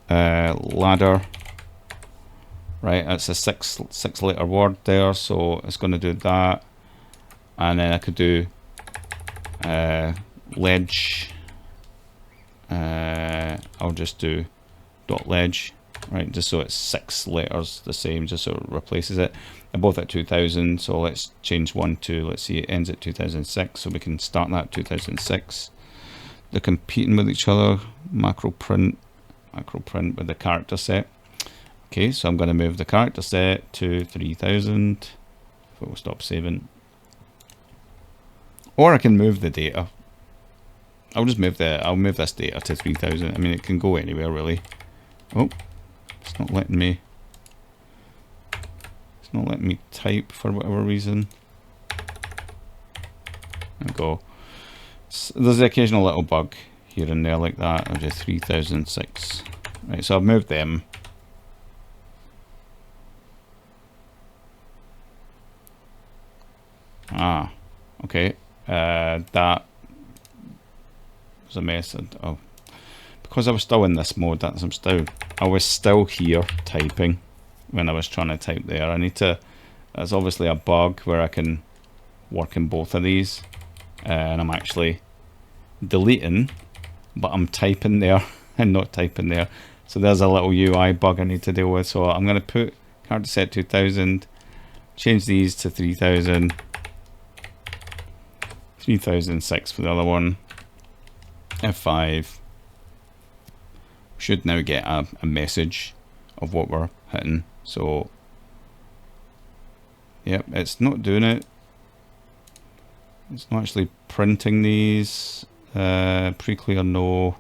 ladder. Right, that's a six letter word there, so it's going to do that. And then I could do ledge. I'll just do dot ledge, right, just so it's 6 letters the same, just so it replaces it. They're both at 2000, so let's change one to, let's see, it ends at 2006, so we can start that 2006. They're competing with each other. Macro print with the character set. Okay, so I'm going to move the character set to 3000. If it will stop saving. Or I can move the data. I'll move this data to 3000. I mean, it can go anywhere really. Oh, it's not letting me. It's not letting me type for whatever reason. There we go. There's the occasional little bug here and there like that. I'll do 3006. Right, so I've moved them. Ah, okay. That was a mess. Oh, because I was still in this mode. I was still here typing when I was trying to type there. I need to. That's obviously a bug where I can work in both of these, and I'm actually deleting, but I'm typing there and not typing there. So there's a little UI bug I need to deal with. So I'm going to put character set 2000, change these to 3000. 3006 for the other one. F5. Should now get a message of what we're hitting. So, yep, it's not doing it. It's not actually printing these. Pre-clear no.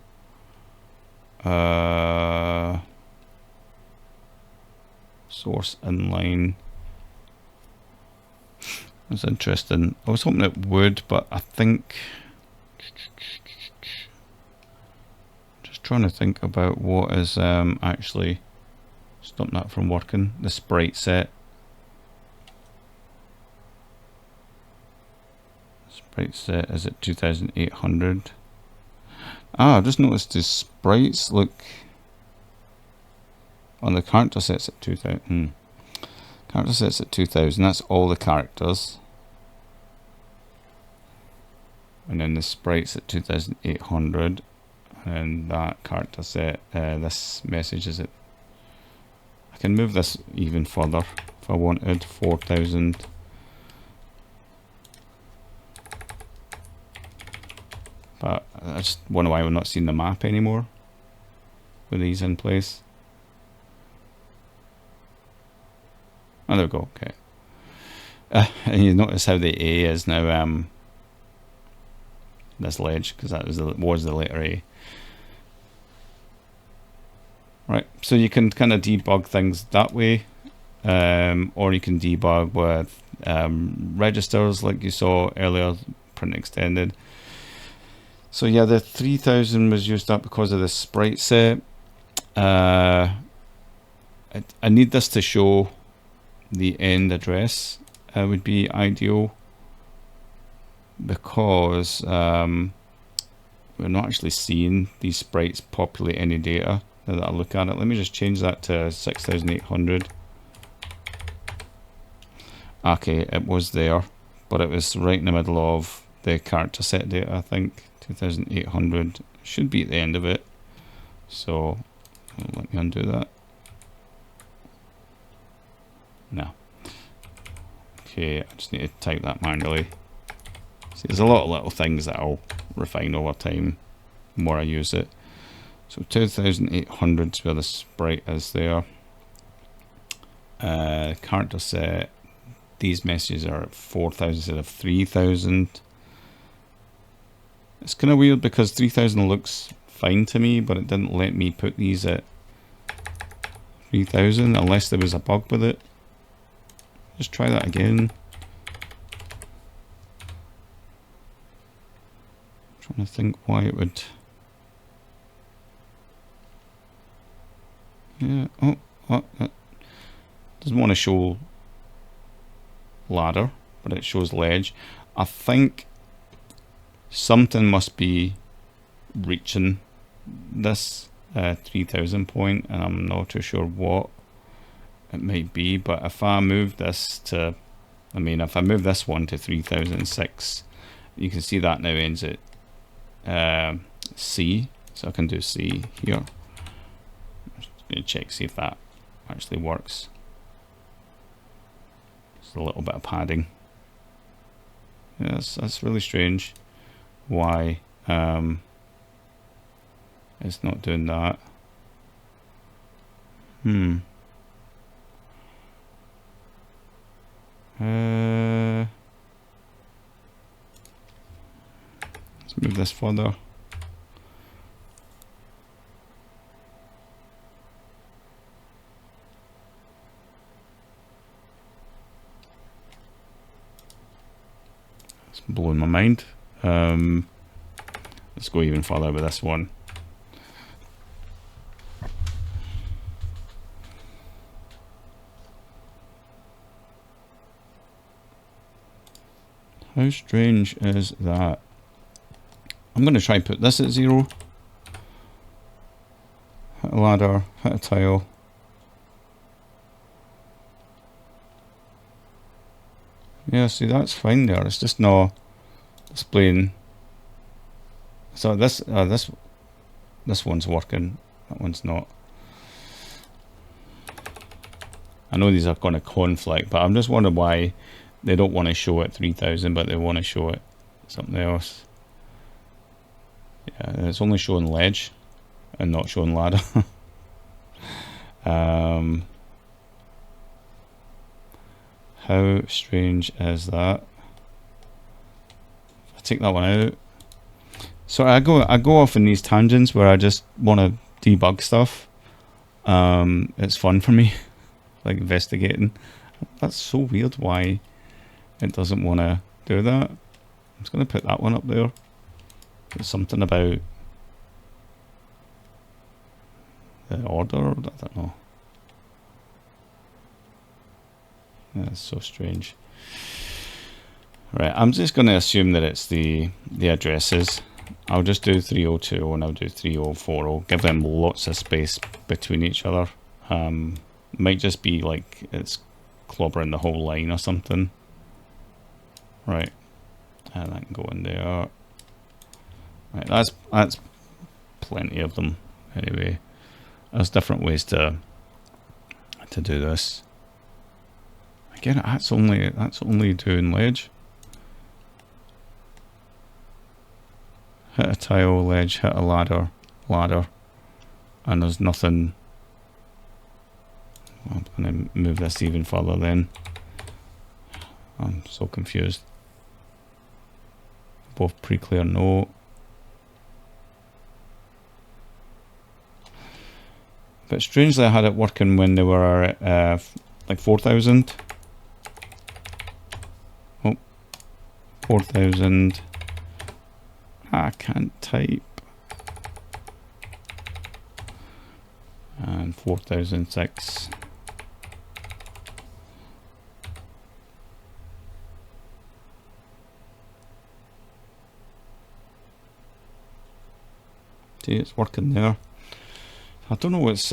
Source inline. That's interesting. I was hoping it would, but I think trying to think about what is actually stopping that from working. The sprite set. Sprite set is at 2800. Ah, I've just noticed the sprites look on the character sets at 2000. Character sets at 2000. That's all the characters. And then the sprites at 2800. And that character set, this message is at, I can move this even further if I wanted, 4000. But I just wonder why we're not seeing the map anymore with these in place. Oh, there we go, okay. And you notice how the A is now this ledge, because that was the letter A. Right, so you can kind of debug things that way, or you can debug with registers like you saw earlier, print extended. So yeah, the 3000 was used up because of the sprite set. I need this to show the end address, would be ideal, because we're not actually seeing these sprites populate any data. Now that I look at it, let me just change that to 6800. Okay, it was there, but it was right in the middle of the character set data. I think 2800 should be at the end of it. So let me undo that. No. Okay, I just need to type that manually. See, there's a lot of little things that I'll refine over time the more I use it. So 2800 is where the sprite is there. Character set, these messages are at 4000 instead of 3000. It's kind of weird because 3000 looks fine to me, but it didn't let me put these at 3000 unless there was a bug with it. Just try that again. I'm trying to think why it would. Yeah, it doesn't want to show ladder, but it shows ledge. I think something must be reaching this 3000 point, and I'm not too sure what it might be. But if I move this to, if I move this one to 3006, you can see that now ends at C, so I can do C here. Going to check, see if that actually works. Just a little bit of padding. Yes, that's really strange. Why it's not doing that? Let's move this further. Blowing my mind. Let's go even further with this one. How strange is that? I'm going to try and put this at 0. Hit a ladder, hit a tile. Yeah, see, that's fine there. It's just not displaying. So this one's working. That one's not. I know these are going to conflict, but I'm just wondering why they don't want to show it 3000, but they want to show it something else. Yeah, it's only showing ledge and not showing ladder. How strange is that? If I take that one out. So I go off in these tangents where I just want to debug stuff. It's fun for me, like investigating. That's so weird why it doesn't want to do that. I'm just going to put that one up there. There's something about the order? I don't know. That's so strange. Right, I'm just going to assume that it's the addresses. I'll just do 3020 and I'll do 3040. Give them lots of space between each other. Might just be like it's clobbering the whole line or something. Right, and that can go in there. Right, that's plenty of them. Anyway, there's different ways to do this. Again, that's only doing ledge. Hit a tile, ledge, hit a ladder, and there's nothing. I'm going to move this even further then. I'm so confused. Both pre-clear, no. But strangely I had it working when they were at like 4,000. Oh, 4,000. I can't type. And 4006. See, it's working there. I don't know what's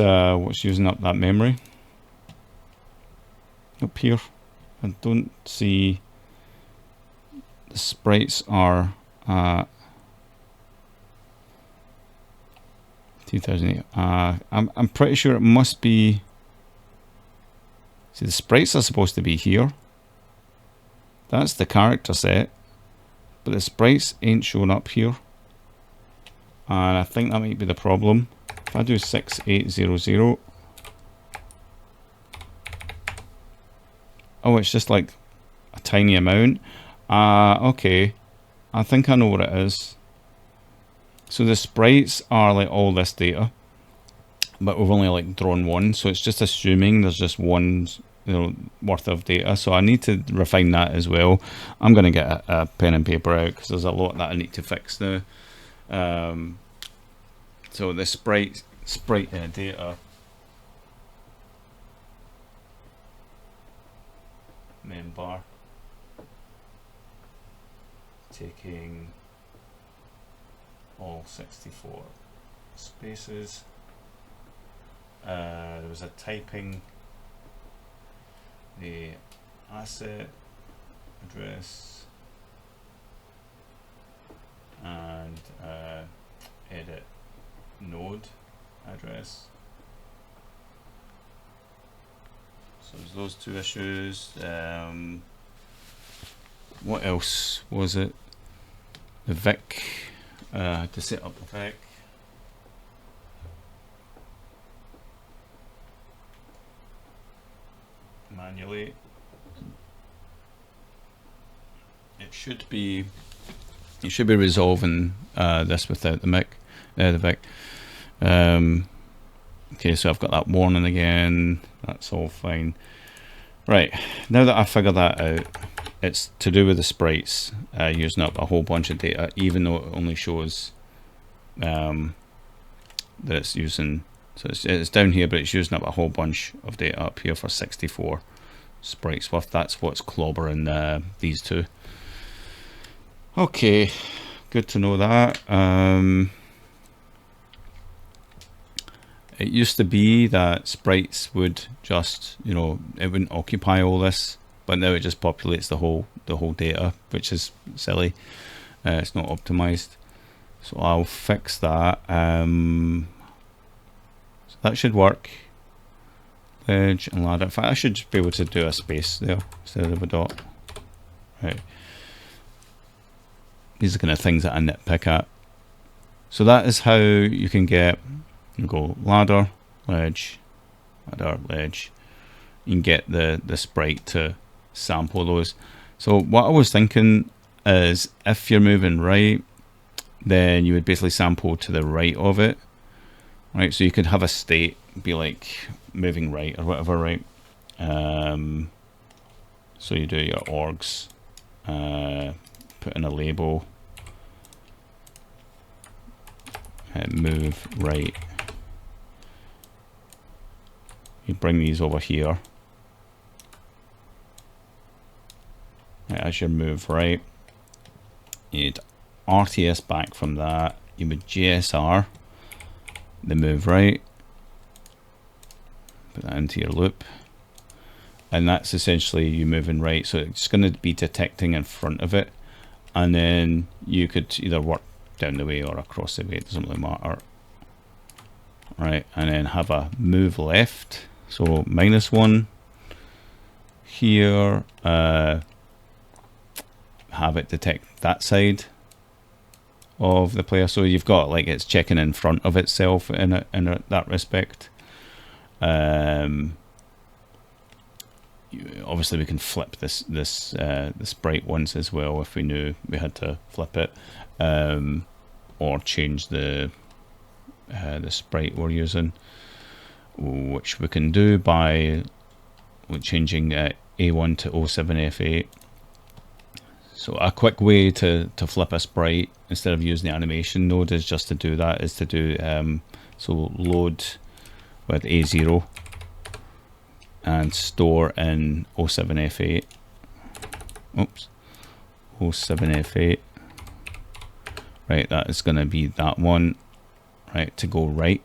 using up that memory. Up here, I don't see the sprites are 2008. I'm pretty sure it must be. See, the sprites are supposed to be here. That's the character set, but the sprites ain't showing up here, and I think that might be the problem. If I do 6800, oh, it's just like a tiny amount. Okay, I think I know what it is. So the sprites are like all this data, but we've only like drawn one, so it's just assuming there's just one, worth of data. So I need to refine that as well. I'm going to get a pen and paper out because there's a lot that I need to fix now. So the sprite data main bar taking all 64 spaces. There was a typing the asset address and edit node address. So there's those two issues. What else was it? The Vic, to set up the Vic. Manually. You should be resolving this without the Vic. Okay, so I've got that warning again. That's all fine. Right, now that I figured that out, it's to do with the sprites using up a whole bunch of data, even though it only shows that it's using. So it's down here, but it's using up a whole bunch of data up here for 64 sprites worth. That's what's clobbering these two. Okay, good to know that. It used to be that sprites would just, it wouldn't occupy all this, but now it just populates the whole data, which is silly. It's not optimized, so I'll fix that. So that should work. Ledge and ladder. In fact, I should just be able to do a space there instead of a dot. Right. These are the kind of things that I nitpick at. So that is how you can get. You go ladder, ledge, ladder, ledge. You can get the sprite to sample those. So what I was thinking is, if you're moving right, then you would basically sample to the right of it. Right, so you could have a state be like moving right or whatever, right? So you do your orgs, put in a label, move right, you bring these over here. Right, as your move right, you'd RTS back from that. You would JSR the move right, put that into your loop, and that's essentially you moving right. So it's going to be detecting in front of it, and then you could either work down the way or across the way, it doesn't really matter. Right, and then have a move left, so -1 here, have it detect that side of the player, so you've got like it's checking in front of itself in that respect. Obviously we can flip the sprite once as well if we knew we had to flip it, or change the sprite we're using, which we can do by changing A1 to 07F8. So a quick way to flip a sprite instead of using the animation node is just to do that, is to do so load with A0 and store in 07F8. Oops, 07F8. Right, that is going to be that one. Right, to go right.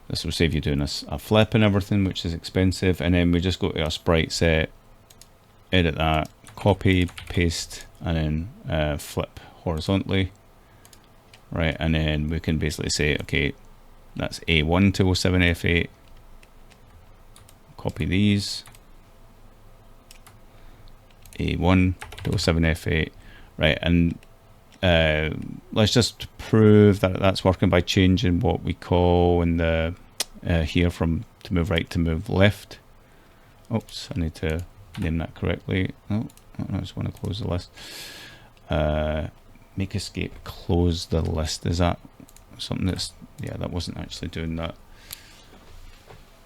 This will save you doing a flip and everything, which is expensive. And then we just go to our sprite set, edit that, copy, paste, and then flip horizontally. Right, and then we can basically say, okay, that's A1 to 07F8. Copy these. A1 to 07F8. Right, and let's just prove that that's working by changing what we call in the here from to move right to move left. Oops, I need to name that correctly. No, I just want to close the list. Make escape, close the list. Is that something that's, yeah, that wasn't actually doing that.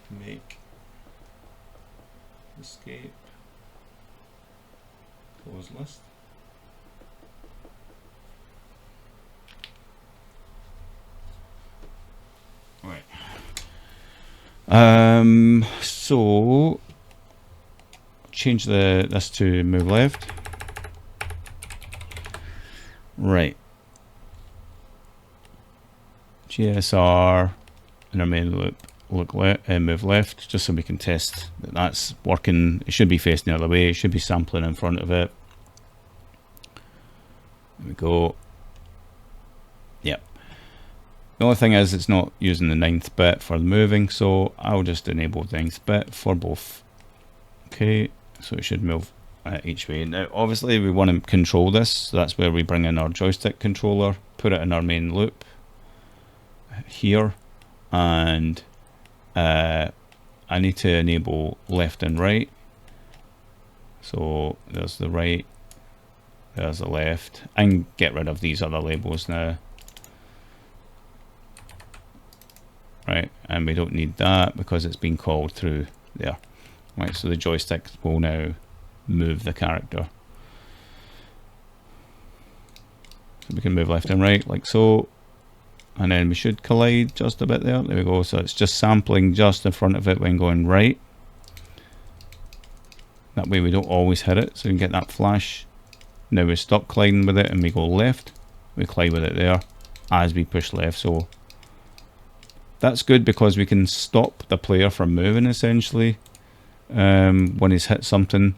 Make escape, close list. Right. So change this to move left. Right. GSR in our main loop, move left, just so we can test that that's working. It should be facing the other way. It should be sampling in front of it. There we go. Yep. The only thing is it's not using the 9th bit for the moving, so I'll just enable 9th bit for both. Okay, so it should move each way. Now obviously we want to control this, so that's where we bring in our joystick controller, put it in our main loop here, and I need to enable left and right. So there's the right, there's the left, and get rid of these other labels now. Right, and we don't need that because it's been called through there. Right, so the joystick will now move the character. So we can move left and right like so, and then we should collide just a bit there. There we go. So it's just sampling just in front of it when going right. That way we don't always hit it, so we can get that flash. Now we stop colliding with it and we go left. We collide with it there as we push left. So that's good because we can stop the player from moving essentially when he's hit something.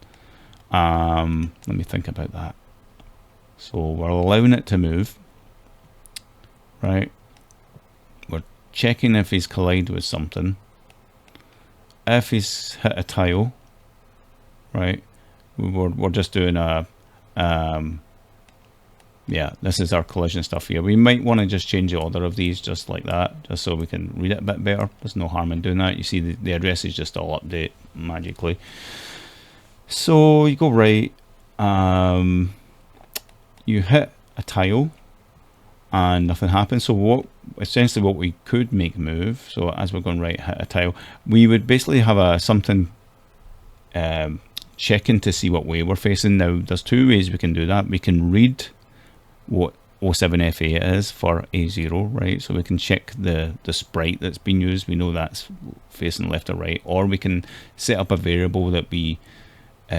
Let me think about that. So we're allowing it to move, right? We're checking if he's collided with something. If he's hit a tile, right? We're just doing a yeah, this is our collision stuff here. We might want to just change the order of these just like that, just so we can read it a bit better. There's no harm in doing that. You see the address is just all update magically. So you go right, you hit a tile and nothing happens. So essentially what we could make move, so as we're going right, hit a tile, we would basically have something checking to see what way we're facing. Now there's two ways we can do that. We can read what 07FA it is for A0, right? So we can check the sprite that's been used. We know that's facing left or right, or we can set up a variable that we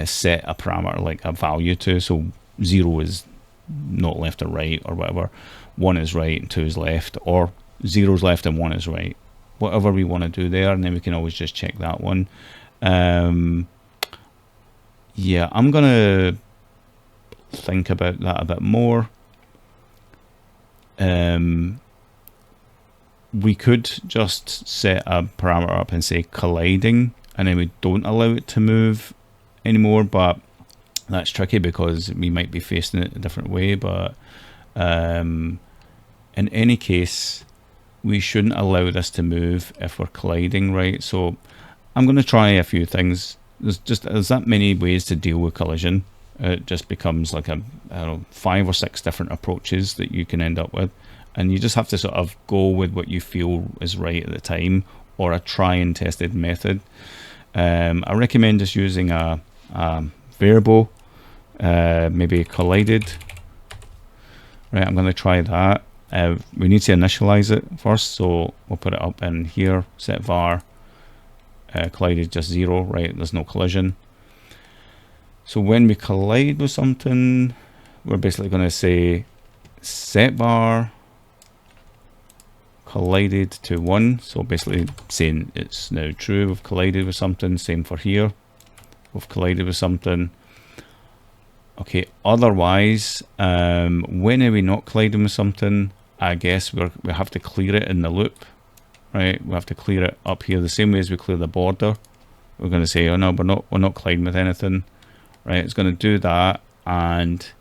set a parameter like a value to. So 0 is not left or right or whatever, 1 is right and 2 is left, or 0 is left and 1 is right, whatever we want to do there, and then we can always just check that one. Yeah, I'm gonna think about that a bit more. We could just set a parameter up and say colliding, and then we don't allow it to move anymore, but that's tricky because we might be facing it a different way. But in any case, we shouldn't allow this to move if we're colliding, right? So I'm going to try a few things. There's that many ways to deal with collision. It just becomes like I don't know, 5 or 6 different approaches that you can end up with, and you just have to sort of go with what you feel is right at the time, or a try and tested method. I recommend just using a variable, maybe collided. Right, I'm going to try that. We need to initialize it first, so we'll put it up in here, set var collided just 0, right? There's no collision. So when we collide with something, we're basically going to say set var collided to 1. So basically saying it's now true, we've collided with something. Same for here, we've collided with something. Okay, otherwise, when are we not colliding with something? I guess we have to clear it in the loop, right? We have to clear it up here the same way as we clear the border. We're going to say, oh no, we're not colliding with anything, right? It's going to do that and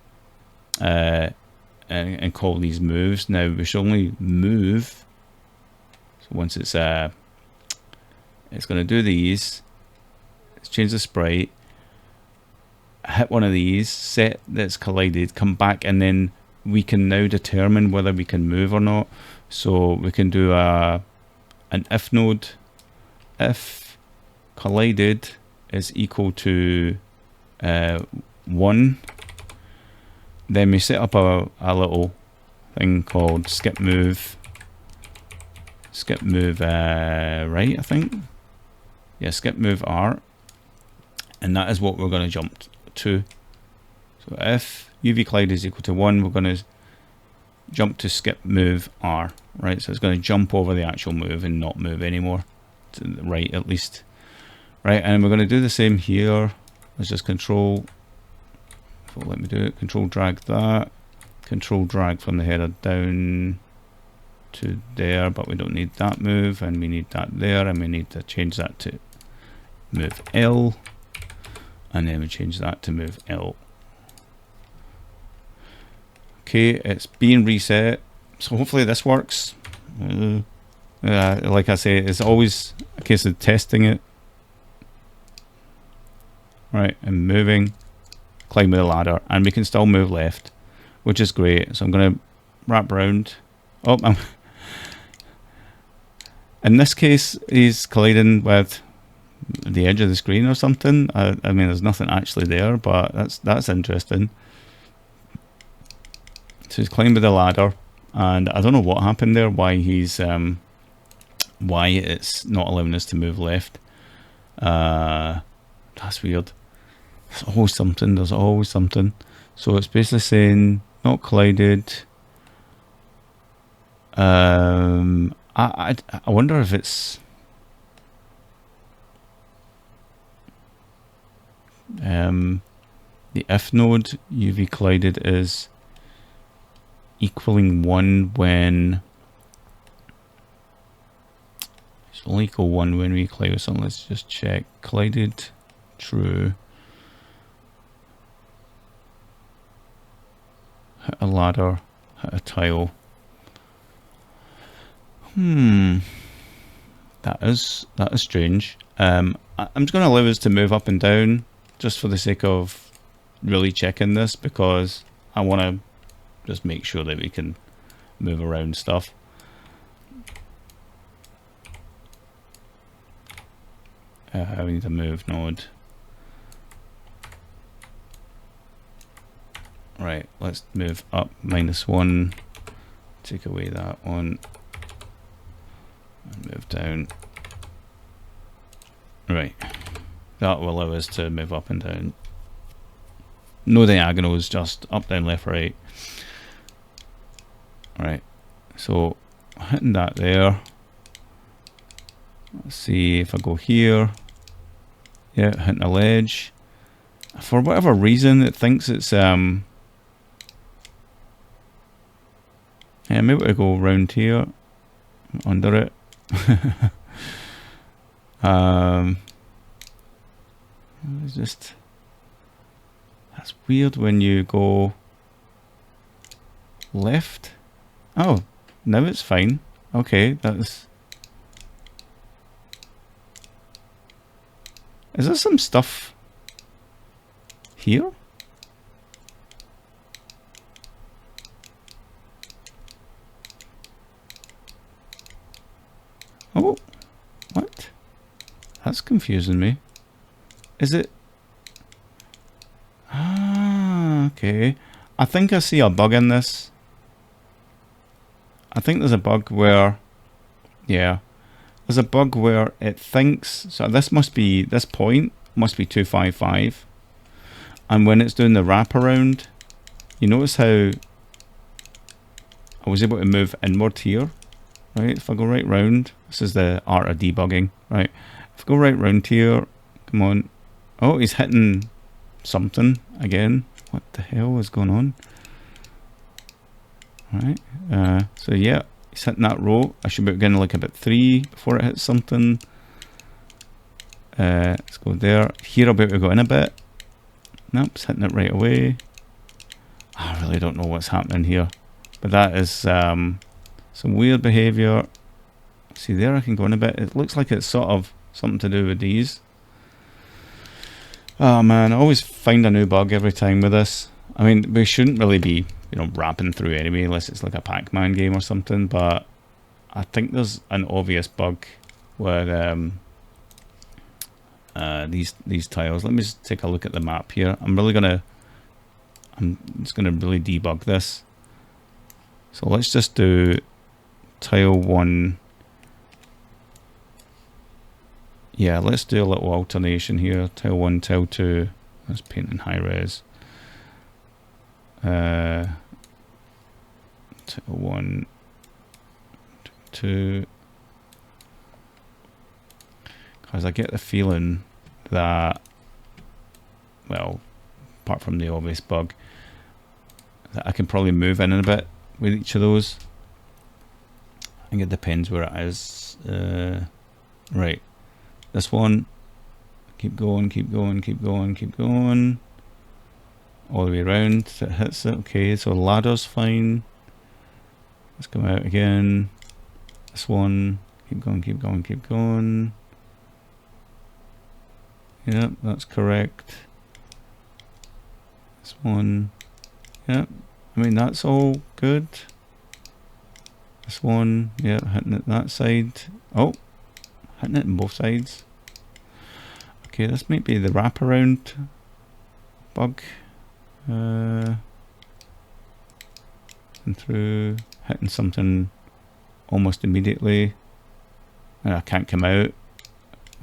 call these moves. Now we should only move. So once it's going to do these. Let's change the sprite. Hit one of these, set that's collided, come back, and then we can now determine whether we can move or not. So we can do an if node. If collided is equal to 1, then we set up a little thing called skip move right, I think. Yeah, skip move R, and that is what we're going to jump to. So if UV collide is equal to 1, we're going to jump to skip move R, right? So it's going to jump over the actual move and not move anymore, to the right at least, right? And we're going to do the same here. Let's just control, let me do it, control drag that, control drag from the header down to there, but we don't need that move, and we need that there, and we need to change that to move L, and then we change that to move L. Okay, it's being reset, so hopefully this works. Like I say, it's always a case of testing it, right, and moving, climb with the ladder, and we can still move left, which is great. So I'm going to wrap around. Oh, in this case, he's colliding with the edge of the screen or something. I mean, there's nothing actually there, but that's interesting. So he's climbing the ladder, and I don't know what happened there. Why he's why it's not allowing us to move left. That's weird. There's always something. There's always something. So it's basically saying not collided. I wonder if it's the if node UV collided is equaling 1 when it's only equal 1 when we collide with something. Let's just check. Collided, true. Hit a ladder, hit a tile. That is strange. I'm just going to allow us to move up and down just for the sake of really checking this, because I want to just make sure that we can move around stuff. We need a move node. Right, let's move up -1, take away that one, and move down. Right, that will allow us to move up and down. No diagonals, just up, down, left, right. Right, so hitting that there. Let's see if I go here. Yeah, hitting a ledge. For whatever reason, it thinks it's yeah, maybe I go round here, under it. It's just, that's weird when you go left. Oh, now it's fine. Okay, that's. Is there some stuff here? Oh, what? That's confusing me. Is it? Ah, okay. I think I see a bug in this. I think there's a bug where, yeah, there's a bug where it thinks, so this must be, this point must be 255. And when it's doing the wraparound, you notice how I was able to move inward here, right? If I go right round, this is the art of debugging, right? If I go right round here, come on. Oh, he's hitting something again. What the hell is going on? Right, so yeah, he's hitting that row. I should be getting like about 3 before it hits something. Let's go there. Here I'll be able to go in a bit. Nope, it's hitting it right away. I really don't know what's happening here, but that is some weird behavior. See there, I can go in a bit. It looks like it's sort of something to do with these. Oh man, I always find a new bug every time with this. I mean, we shouldn't really be, you know, wrapping through anyway, unless it's like a Pac-Man game or something, but I think there's an obvious bug where these tiles. Let me just take a look at the map here. I'm just gonna really debug this. So let's just do tile 1. Yeah, let's do a little alternation here. Tile 1, tile 2. Let's paint in high res. Tile 1, 2. Because I get the feeling that, well, apart from the obvious bug, that I can probably move in a bit with each of those. I think it depends where it is. Right, this one, keep going, keep going, keep going, keep going, all the way around so it hits it. Okay, so ladder's fine. Let's come out again. This one, keep going, keep going, keep going. Yep, that's correct. This one, yep, I mean that's all good. This one, yeah, hitting it that side. Oh, hitting it on both sides. Okay, this might be the wraparound bug. And through, hitting something almost immediately. And I can't come out.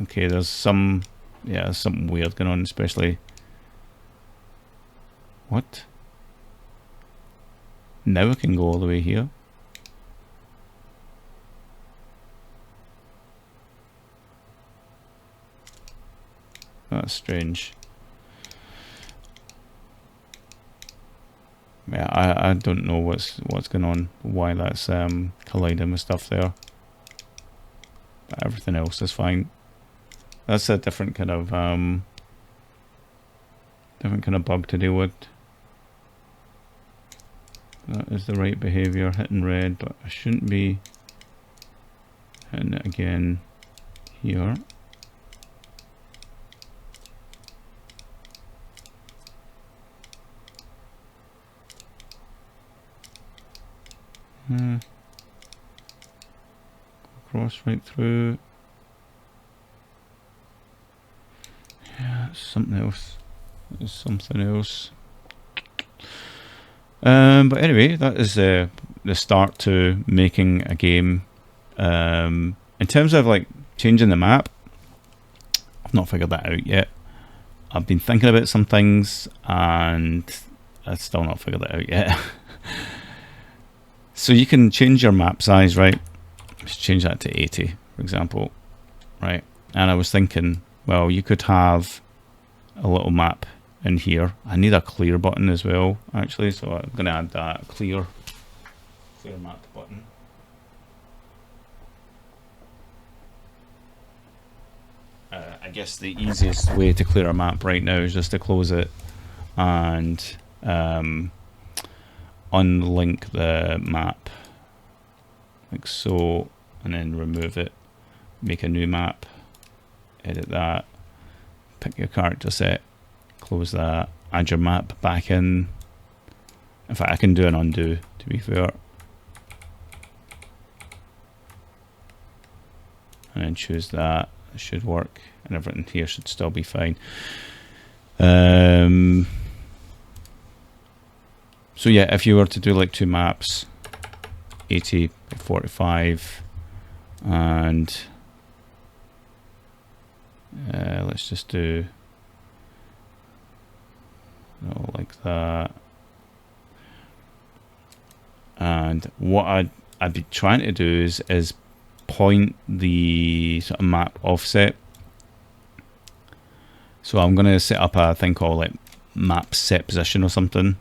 Okay, there's some, yeah, there's something weird going on, especially. What? Now I can go all the way here. That's strange. Yeah, I don't know what's going on, why that's colliding with stuff there. But everything else is fine. That's a different kind of bug to deal with. That is the right behavior, hitting red, but I shouldn't be hitting it again here. Cross right through. Yeah, it's something else. It's something else. But anyway, that is the start to making a game. In terms of like changing the map, I've not figured that out yet. I've been thinking about some things and I've still not figured that out yet. So you can change your map size, right? Let's change that to 80, for example, right? And I was thinking, well, you could have a little map in here. I need a clear button as well, actually, so I'm going to add that clear map button. I guess the easiest way to clear a map right now is just to close it and unlink the map like so, and then remove it, make a new map, edit that, pick your character set, close that, add your map back in. In fact, I can do an undo, to be fair, and then choose that. It should work, and everything here should still be fine. So yeah, if you were to do like two maps, 80 by 45, and let's just do like that. And what I'd be trying to do is point the sort of map offset. So I'm going to set up a thing called like map set position or something,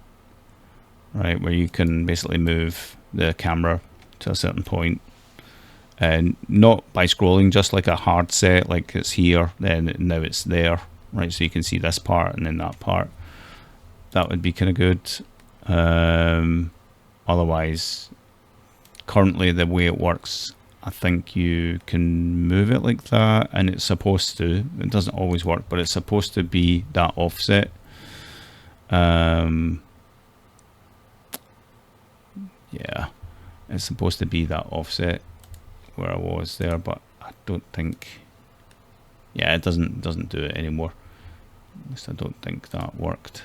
right, where you can basically move the camera to a certain point, and not by scrolling, just like a hard set, like it's here, then now it's there, right? So you can see this part and then that part. That would be kind of good. Otherwise, currently the way it works, I think you can move it like that, and it's supposed to, it doesn't always work, but it's supposed to be that offset. Yeah, it's supposed to be that offset where I was there, but I don't think, yeah, it doesn't do it anymore. At least I don't think that worked.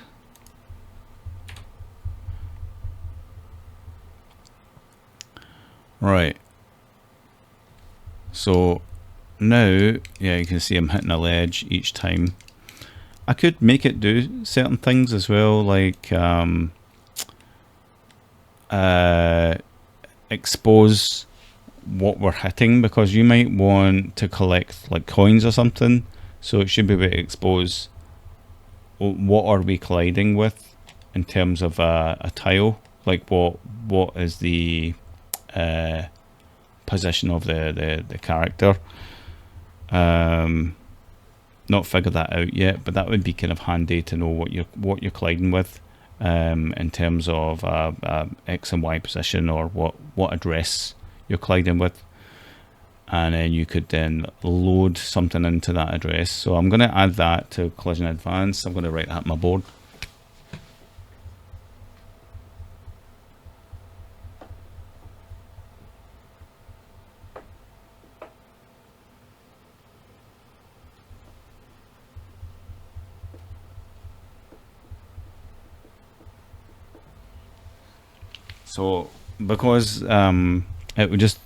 Right. So now, yeah, you can see I'm hitting a ledge each time. I could make it do certain things as well, like expose what we're hitting, because you might want to collect like coins or something. So it should be able to expose what are we colliding with in terms of a tile, like what is the position of the character. Not figured that out yet, but that would be kind of handy to know what you're colliding with, in terms of X and Y position, or what address you're colliding with, and then you could then load something into that address. So I'm going to add that to Collision Advanced. I'm going to write that on my board. So because it would just,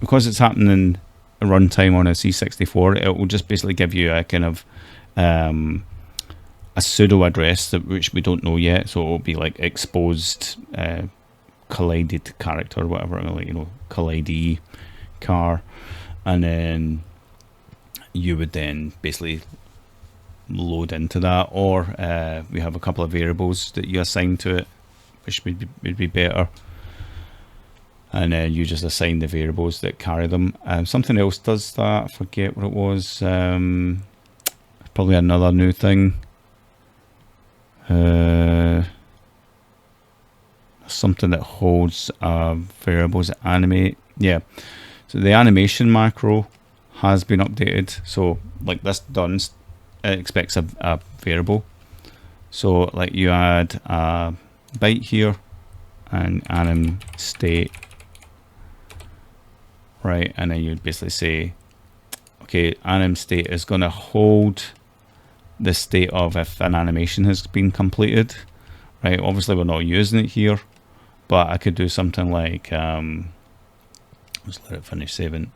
because it's happening a runtime on a C64, it will just basically give you a kind of a pseudo address which we don't know yet. So it will be like exposed collided character, whatever, like, you know, COLL ADV char, and then you would then basically load into that, or we have a couple of variables that you assign to it, which would be better. And then you just assign the variables that carry them. Something else does that. I forget what it was. Probably another new thing. Something that holds variables that animate. Yeah. So the animation macro has been updated. So like this done, it expects a variable. So like you add a byte here and anim state. Right, and then you'd basically say, okay, anim state is going to hold the state of if an animation has been completed. Right, obviously we're not using it here, but I could do something like let's let it finish saving.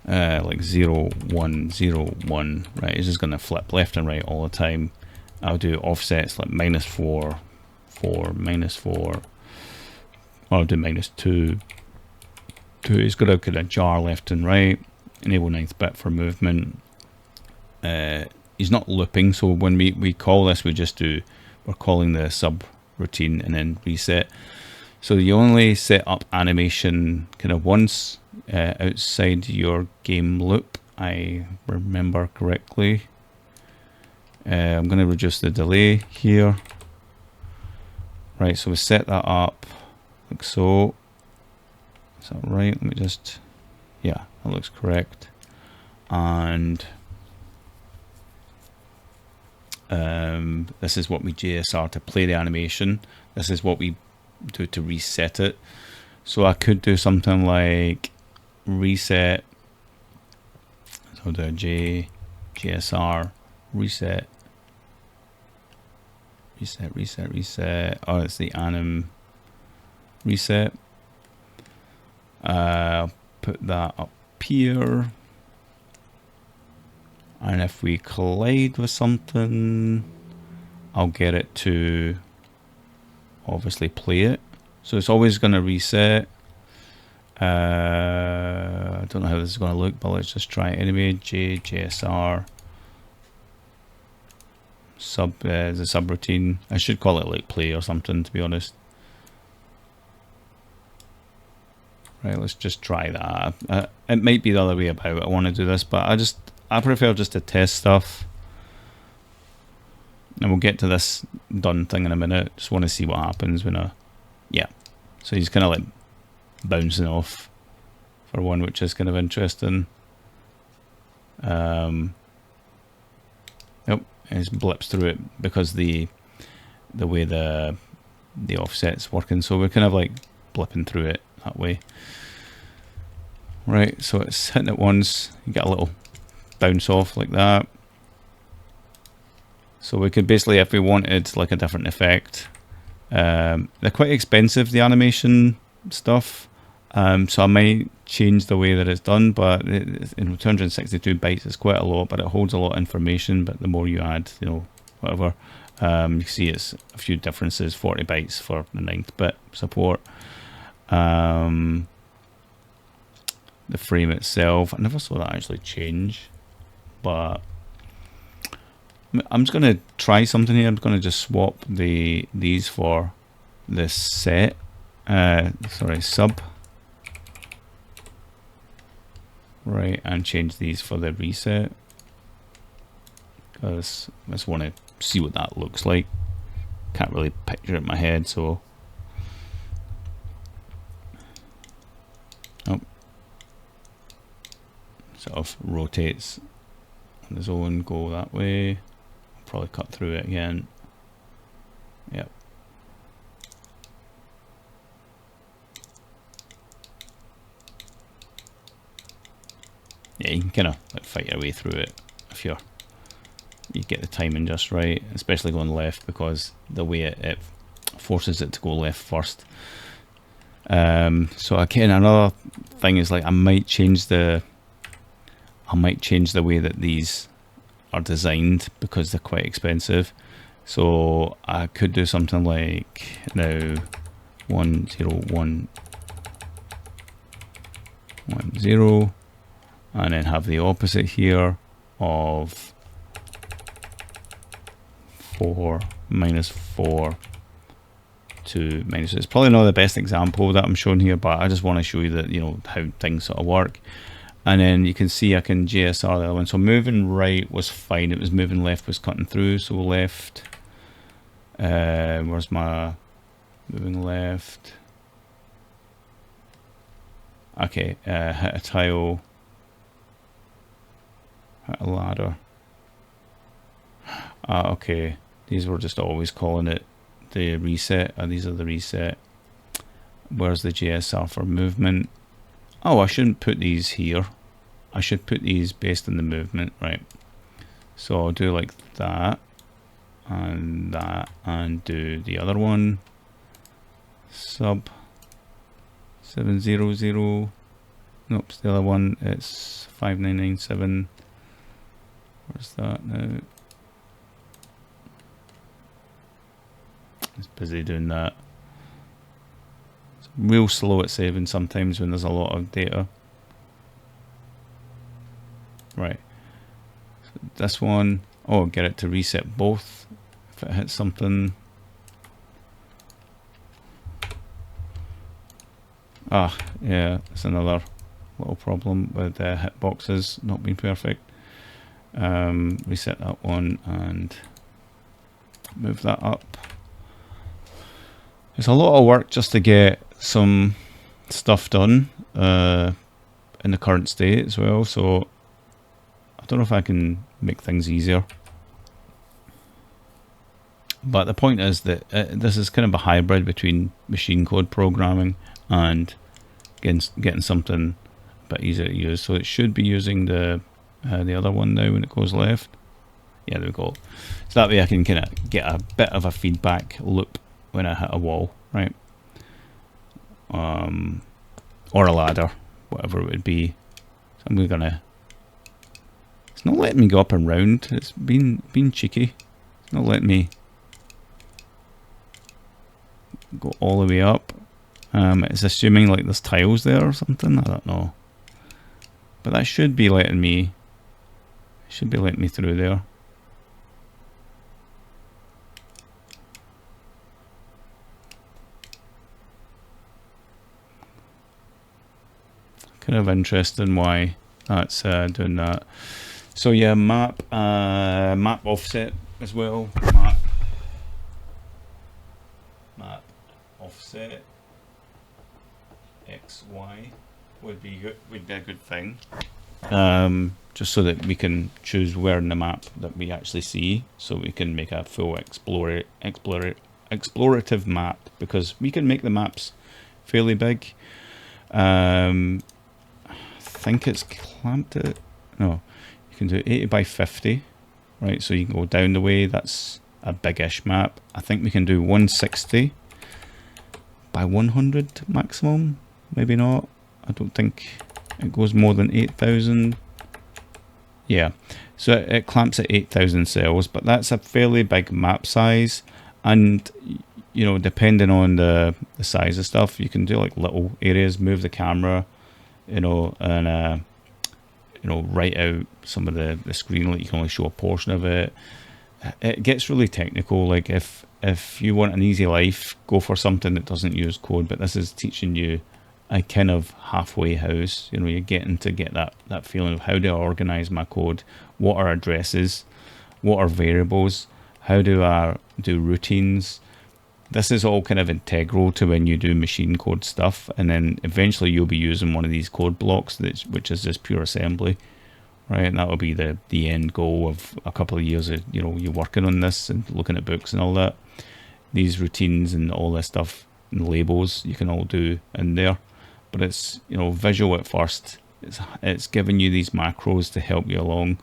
Like 0 1 0 1, right? It's just going to flip left and right all the time. I'll do offsets like -4 4 -4, or I'll do -2 2. It's got a kind of jar left and right, enable 9th bit for movement. He's not looping, so when we call this, we're calling the subroutine and then reset. So you only set up animation kind of once outside your game loop, I remember correctly. I'm going to reduce the delay here. Right, so we set that up like so. Is that right? Let me just, yeah, that looks correct. And this is what we JSR to play the animation. This is what we do to reset it. So I could do something like reset. So I'll do JSR reset. Oh, it's the anim reset. Put that up here. And if we collide with something, I'll get it to obviously play it. So it's always going to reset. I don't know how this is going to look, but let's just try it anyway. JSR sub the subroutine. I should call it like play or something, to be honest. Right, let's just try that. It might be the other way about. I want to do this, but I prefer just to test stuff. And we'll get to this done thing in a minute. Just want to see what happens when yeah. So he's kind of like bouncing off for one, which is kind of interesting. Yep, it blips through it because the way the offset's working. So we're kind of like blipping through it that way. Right, so it's hitting it once, you get a little bounce off like that. So we could basically, if we wanted like a different effect, they're quite expensive, the animation stuff. So I might change the way that it's done, but in 262 bytes is quite a lot, but it holds a lot of information. But the more you add, you know, whatever, you see it's a few differences. 40 bytes for the 9th bit support. The frame itself, I never saw that actually change, but I'm just going to try something here. I'm going to just swap these for this set, sub, right, and change these for the reset, because I just want to see what that looks like. Can't really picture it in my head, so sort of rotates on its own, go that way. I'll probably cut through it again. Yep. Yeah, you can kind of like fight your way through it if you get the timing just right, especially going left, because the way it forces it to go left first. So again, another thing is like I might change the way that these are designed because they're quite expensive. So I could do something like now 1 0 1 1 0, and then have the opposite here of 4 -4 to -. It's probably not the best example that I'm showing here, but I just want to show you that, you know, how things sort of work. And then you can see I can JSR the other one. So moving right was fine. It was moving left was cutting through. So left. Where's my moving left? Okay. Hit a tile. Hit a ladder. Okay. These were just always calling it the reset. These are the reset. Where's the JSR for movement? Oh, I shouldn't put these here. I should put these based on the movement, right? So I'll do like that, and do the other one. sub 700. Nope, it's the other one. It's 5997. Where's that now? It's busy doing that. It's real slow at saving sometimes when there's a lot of data. Right. So this one, oh, get it to reset both if it hits something. Ah, yeah, it's another little problem with hitboxes not being perfect. Reset that one and move that up. It's a lot of work just to get some stuff done in the current state as well, so I don't know if I can make things easier. But the point is that this is kind of a hybrid between machine code programming and getting something a bit easier to use. So it should be using the other one now when it goes left. Yeah, there we go. So that way I can kind of get a bit of a feedback loop when I hit a wall, right? Or a ladder, whatever it would be. So I'm gonna. It's not letting me go up and round. It's been cheeky. It's not letting me go all the way up. It's assuming like there's tiles there or something. I don't know. But that should be letting me. Should be letting me through there. Kind of interested in why that's doing that. So yeah, map offset as well. Map offset XY would be a good thing. Just so that we can choose where in the map that we actually see, so we can make a full explorative map, because we can make the maps fairly big. I think it's clamped it. No, you can do 80 by 50, right? So you can go down the way. That's a big-ish map. I think we can do 160 by 100 maximum. Maybe not. I don't think it goes more than 8,000. Yeah, so it clamps at 8,000 cells, but that's a fairly big map size, and you know, depending on the size of stuff, you can do like little areas, move the camera, you know, and you know, write out some of the screen, like you can only show a portion of it. It gets really technical. Like if you want an easy life, go for something that doesn't use code, but this is teaching you a kind of halfway house. You know, you're getting to get that feeling of how do I organize my code, what are addresses, what are variables, how do I do routines. This is all kind of integral to when you do machine code stuff, and then eventually you'll be using one of these code blocks which is just pure assembly, right? And that will be the end goal of a couple of years of, you know, you working on this and looking at books and all that. These routines and all this stuff and labels you can all do in there. But it's, you know, visual at first. It's giving you these macros to help you along,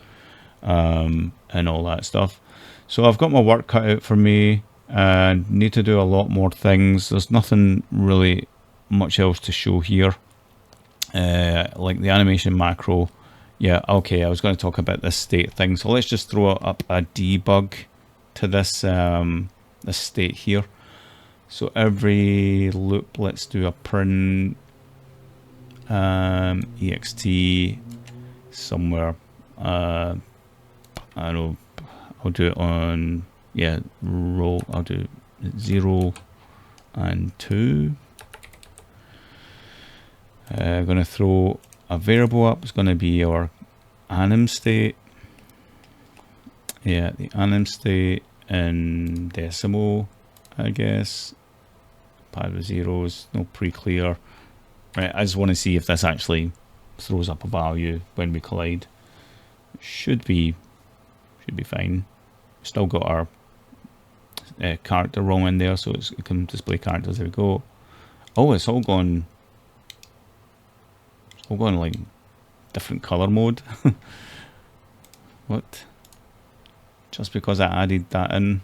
and all that stuff. So I've got my work cut out for me. Need to do a lot more things. There's nothing really much else to show here. Like the animation macro. Yeah, okay, I was going to talk about this state thing. So let's just throw up a debug to this this state here. So every loop, let's do a print ext somewhere. I don't know, I'll do it on, yeah, row. I'll do 0 and 2. I'm going to throw a variable up. It's going to be our anim state. Yeah, the anim state in decimal, I guess. Pad with zeros, no pre-clear. Right, I just want to see if this actually throws up a value when we collide. Should be fine. Still got our character wrong in there, so it can display characters. There we go. Oh, it's all gone like different color mode. What? Just because I added that in.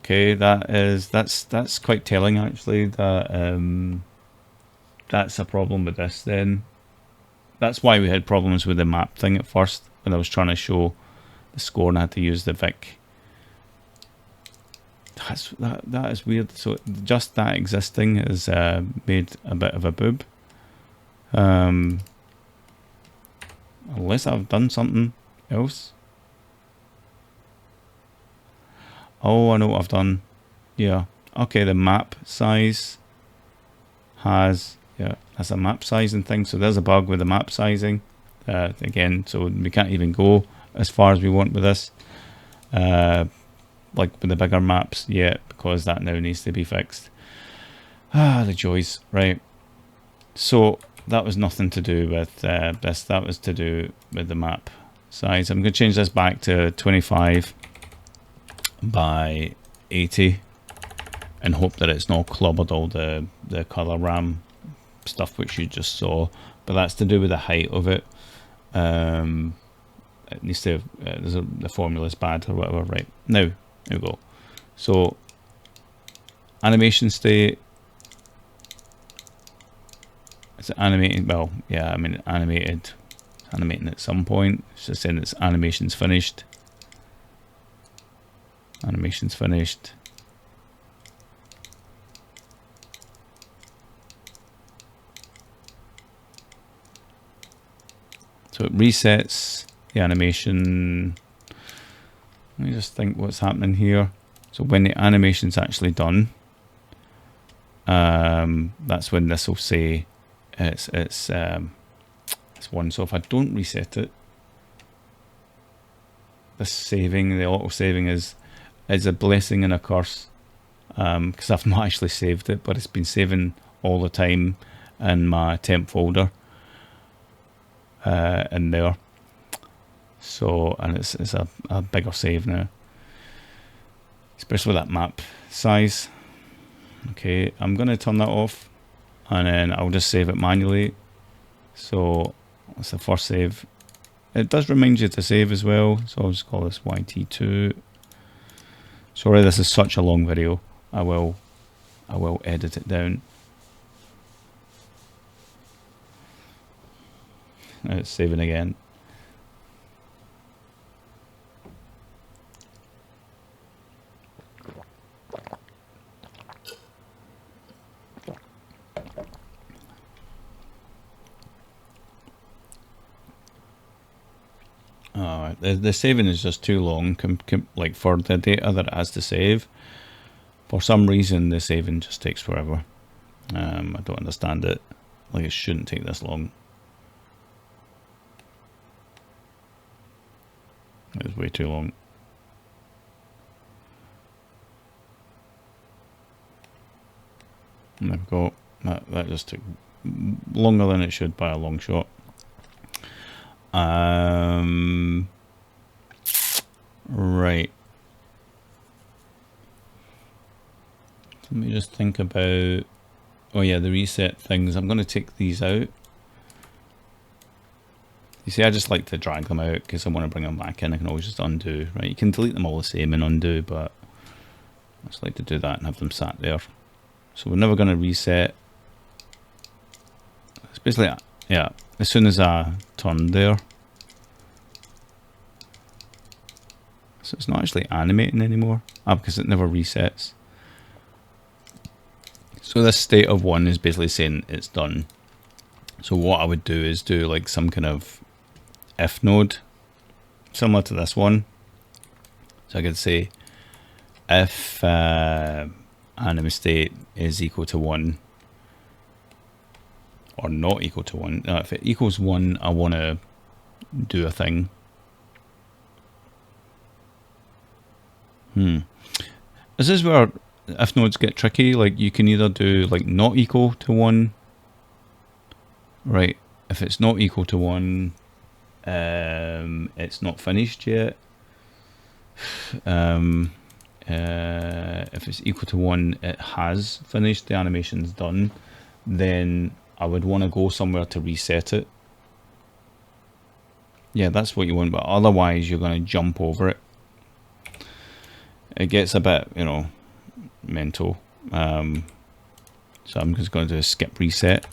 Okay, that's quite telling actually, that that's a problem with this then. That's why we had problems with the map thing at first when I was trying to show the score and I had to use the Vic. That is weird. So just that existing is made a bit of a boob. Unless I've done something else. Oh, I know what I've done. Yeah. Okay, the map size has, yeah, that's a map sizing thing. So there's a bug with the map sizing. Again, so we can't even go as far as we want with this. Like with the bigger maps yet, because that now needs to be fixed. Ah, the joys. Right. So that was nothing to do with this. That was to do with the map size. I'm going to change this back to 25 by 80 and hope that it's not clobbered all the color RAM stuff which you just saw, but that's to do with the height of it. It needs to, the formula's bad or whatever. Right, now, there we go. So animation state, is it animating? Well, yeah, I mean animating at some point. It's just saying it's animation's finished. Animation's finished. So it resets the animation. Let me just think what's happening here. So when the animation's actually done, that's when this will say it's one. So if I don't reset it, this saving, the auto saving is a blessing and a curse, because I've not actually saved it, but it's been saving all the time in my temp folder in there. So, and it's a bigger save now, especially with that map size. Okay, I'm going to turn that off and then I'll just save it manually. So that's the first save. It does remind you to save as well, so I'll just call this YT2. Sorry, this is such a long video. I will edit it down. Now it's saving again. The saving is just too long, like for the data that it has to save. For some reason, the saving just takes forever. I don't understand it. Like, it shouldn't take this long. It was way too long. And there we go. That just took longer than it should by a long shot. Right. Let me just think about, oh yeah, the reset things. I'm going to take these out. You see, I just like to drag them out because I want to bring them back in. I can always just undo, right? You can delete them all the same and undo, but I just like to do that and have them sat there. So we're never going to reset. It's basically, yeah, as soon as I turn there. So it's not actually animating anymore, because it never resets. So this state of 1 is basically saying it's done. So what I would do is do like some kind of if node, similar to this one. So I could say if anim state is equal to 1 or not equal to 1. If it equals 1, I want to do a thing. This is where if nodes get tricky. Like, you can either do like not equal to 1. Right, if it's not equal to 1, it's not finished yet. If it's equal to 1, it has finished, the animation's done. Then I would want to go somewhere to reset it. Yeah, that's what you want, but otherwise you're going to jump over it. It gets a bit, you know, mental. So I'm just going to do a skip reset.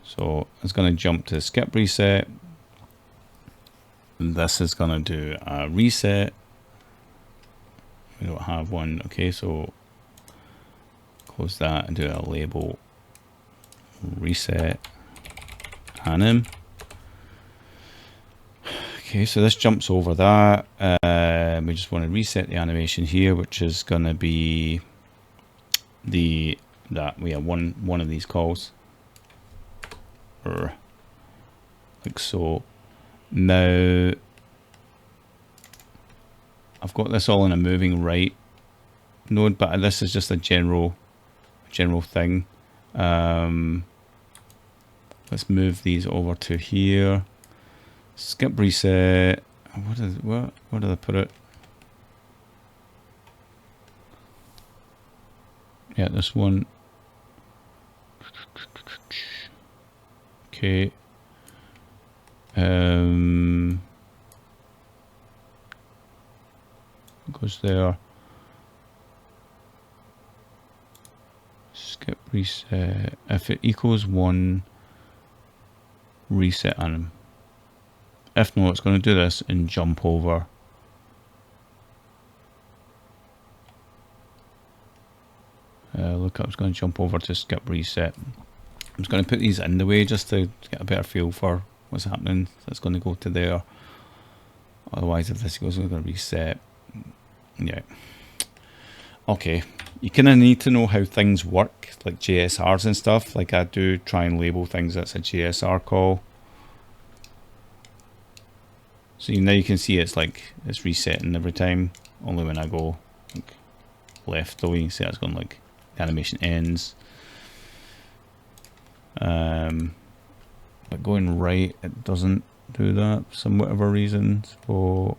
So it's going to jump to skip reset. And this is going to do a reset. We don't have one. Okay, so close that and do a label reset anim. Okay, so this jumps over that. We just want to reset the animation here, which is going to be that we have one of these calls, like so. Now I've got this all in a moving right node, but this is just a general thing. Let's move these over to here. Skip reset. Where did I put it? Yeah, this one. Okay. Goes there. Skip reset. If it equals 1, reset anim. If not, it's going to do this and jump over. Look up, it's going to jump over to skip reset. I'm just going to put these in the way just to get a better feel for what's happening. So it's going to go to there. Otherwise, if this goes, we're going to reset. Yeah. Okay. You kind of need to know how things work, like JSRs and stuff. Like I do try and label things that's a JSR call. So now you can see it's like it's resetting every time. Only when I go like left though, you can see it's going like the animation ends. But going right, it doesn't do that for some whatever reason. So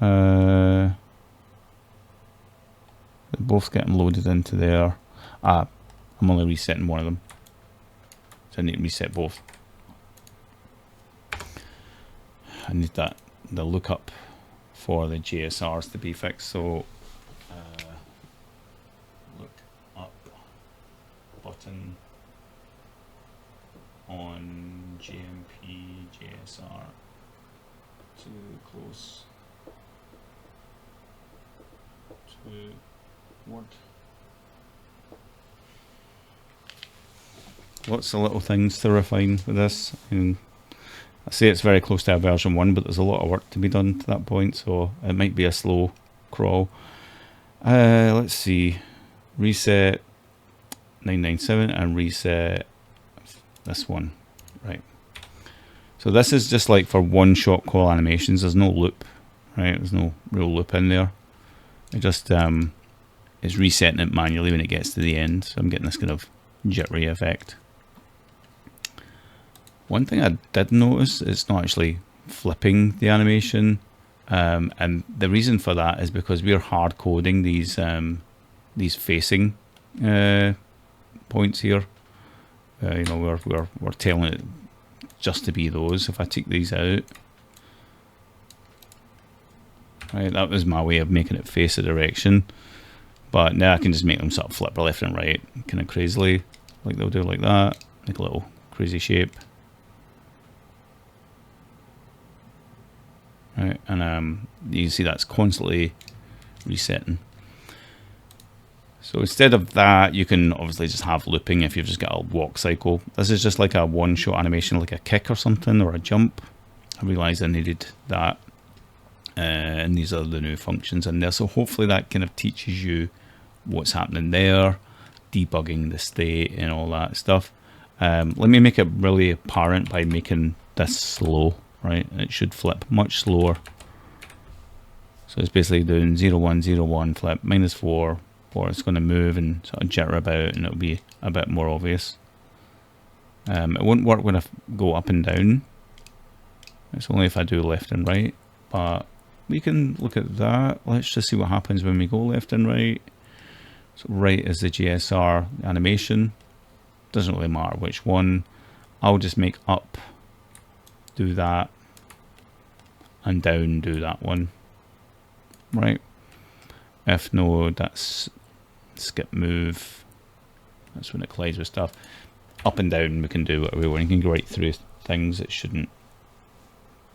they're both getting loaded into there. I'm only resetting one of them, so I need to reset both. I need the lookup for the JSRs to be fixed. So look up button on GMP JSR to close to Word. Lots of little things to refine with this. And I say it's very close to a version 1, but there's a lot of work to be done to that point, so it might be a slow crawl. Let's see. Reset 997 and reset this one. Right. So this is just like for one-shot call animations. There's no loop, right? There's no real loop in there. It just is resetting it manually when it gets to the end. So I'm getting this kind of jittery effect. One thing I did notice, it's not actually flipping the animation, and the reason for that is because we're hard coding these facing points here. You know, we're telling it just to be those. If I take these out, right, that was my way of making it face a direction. But now I can just make them sort of flip left and right, kind of crazily, like they'll do like that, make a little crazy shape. Right, and you can see that's constantly resetting. So instead of that, you can obviously just have looping if you've just got a walk cycle. This is just like a one-shot animation, like a kick or something, or a jump. I realized I needed that. And these are the new functions in there. So hopefully that kind of teaches you what's happening there, debugging the state and all that stuff. Let me make it really apparent by making this slow. Right, it should flip much slower. So it's basically doing 0 1 0 1 flip -4, or it's going to move and sort of jitter about, and it'll be a bit more obvious. It won't work when I go up and down. It's only if I do left and right. But we can look at that. Let's just see what happens when we go left and right. So right is the JSR animation. Doesn't really matter which one. I'll just make up do that and down do that one, right? If node, that's skip move, that's when it collides with stuff. Up and down we can do whatever we want. You can go right through things. It shouldn't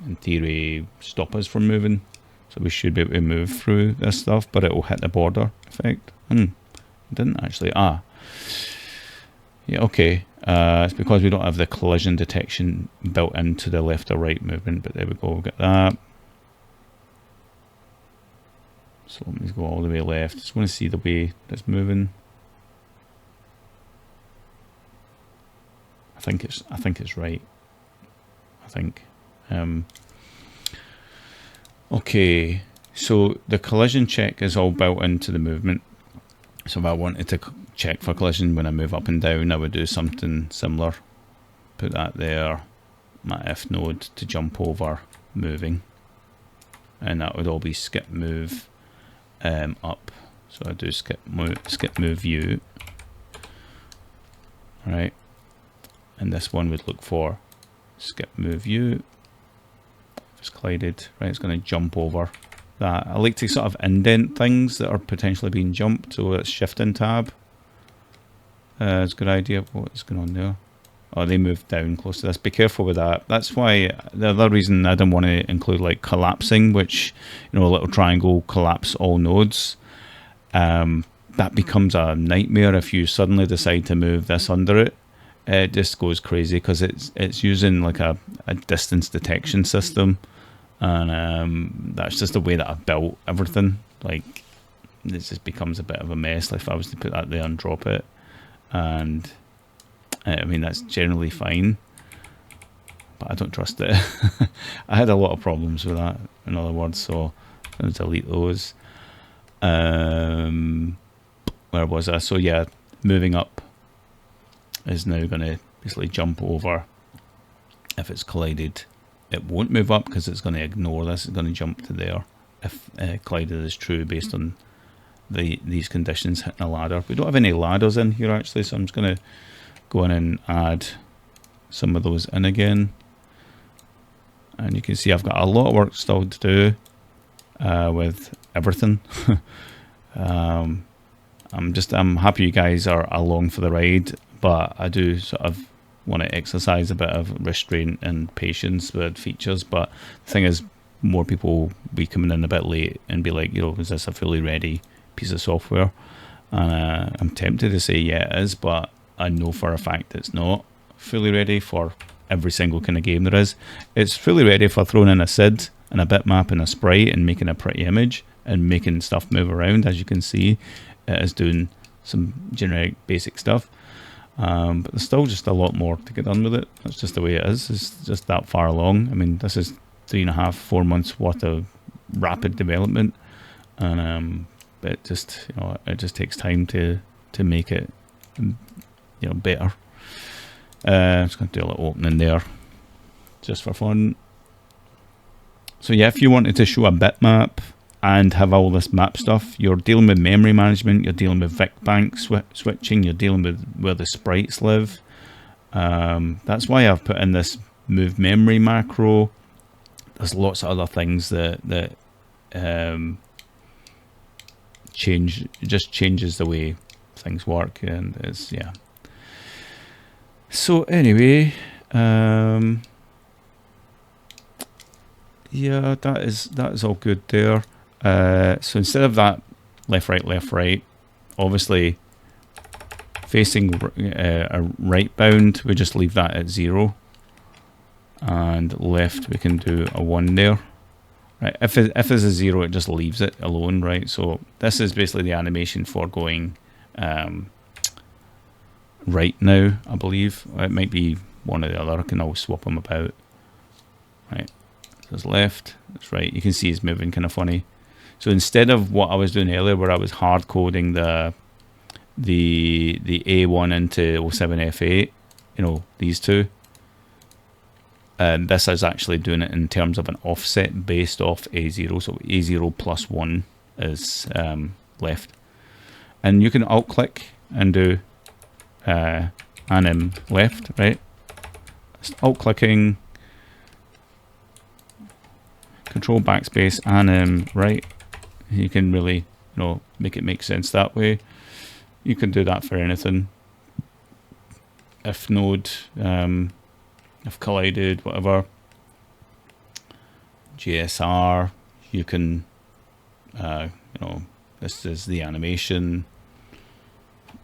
in theory stop us from moving, so we should be able to move through this stuff, but it will hit the border effect. Didn't actually. Yeah, okay. It's because we don't have the collision detection built into the left or right movement, but there we go, we've got that. So let me go all the way left. Just want to see the way it's moving. I think it's right. I think. Okay, so the collision check is all built into the movement. So if I wanted to check for collision when I move up and down, I would do something similar. Put that there, my if node to jump over moving, and that would all be skip move up. So I do skip move view, right? And this one would look for skip move view. If it's collided, right, it's going to jump over that. I like to sort of indent things that are potentially being jumped, so it's shifting tab. It's a good idea of what's going on there. Oh, they moved down close to this. Be careful with that. That's why the other reason I didn't want to include like collapsing, which, you know, a little triangle collapse all nodes. That becomes a nightmare if you suddenly decide to move this under it. It just goes crazy because it's using like a distance detection system, and that's just the way that I've built everything. Like, it just becomes a bit of a mess. Like if I was to put that there and drop it, and I mean that's generally fine, but I don't trust it. I had a lot of problems with that, in other words, so I'm going to delete those. Where was I? So yeah, moving up is now going to basically jump over. If it's collided, it won't move up because it's going to ignore this. It's going to jump to there if collided is true based on these conditions hitting a ladder. We don't have any ladders in here actually, so I'm just going to go in and add some of those in again. And you can see I've got a lot of work still to do with everything. I'm happy you guys are along for the ride, but I do sort of want to exercise a bit of restraint and patience with features. But the thing is, more people will be coming in a bit late and be like, you know, is this a fully ready piece of software? I'm tempted to say yeah, it is, but I know for a fact it's not fully ready for every single kind of game there is. It's fully ready for throwing in a SID and a bitmap and a sprite and making a pretty image and making stuff move around. As you can see, it is doing some generic basic stuff. But there's still just a lot more to get done with it. That's just the way it is. It's just that far along. I mean, this is 3.5-4 months worth of rapid development, and it just, you know, it just takes time to make it, you know, better. I'm just going to do a little opening there, just for fun. So yeah, if you wanted to show a bitmap and have all this map stuff, you're dealing with memory management, you're dealing with VIC bank switching, you're dealing with where the sprites live. That's why I've put in this move memory macro. There's lots of other things that changes the way things work, and it's, yeah. So anyway, yeah, that is all good there. So instead of that left, right, obviously facing a right bound, we just leave that at 0, and left we can do a 1 there. Right, if it's a 0, it just leaves it alone, right? So this is basically the animation for going right now, I believe. It might be one or the other. I can always swap them about. Right, so it's left, it's right. You can see it's moving kind of funny. So instead of what I was doing earlier, where I was hard coding the A1 into 07F8, you know, these two, this is actually doing it in terms of an offset based off A0. So A0 plus 1 is left, and you can alt click and do anim left, right? alt clicking, control backspace, and right. You can really, make it make sense that way. You can do that for anything. If node, if collided, whatever. JSR, you can, this is the animation.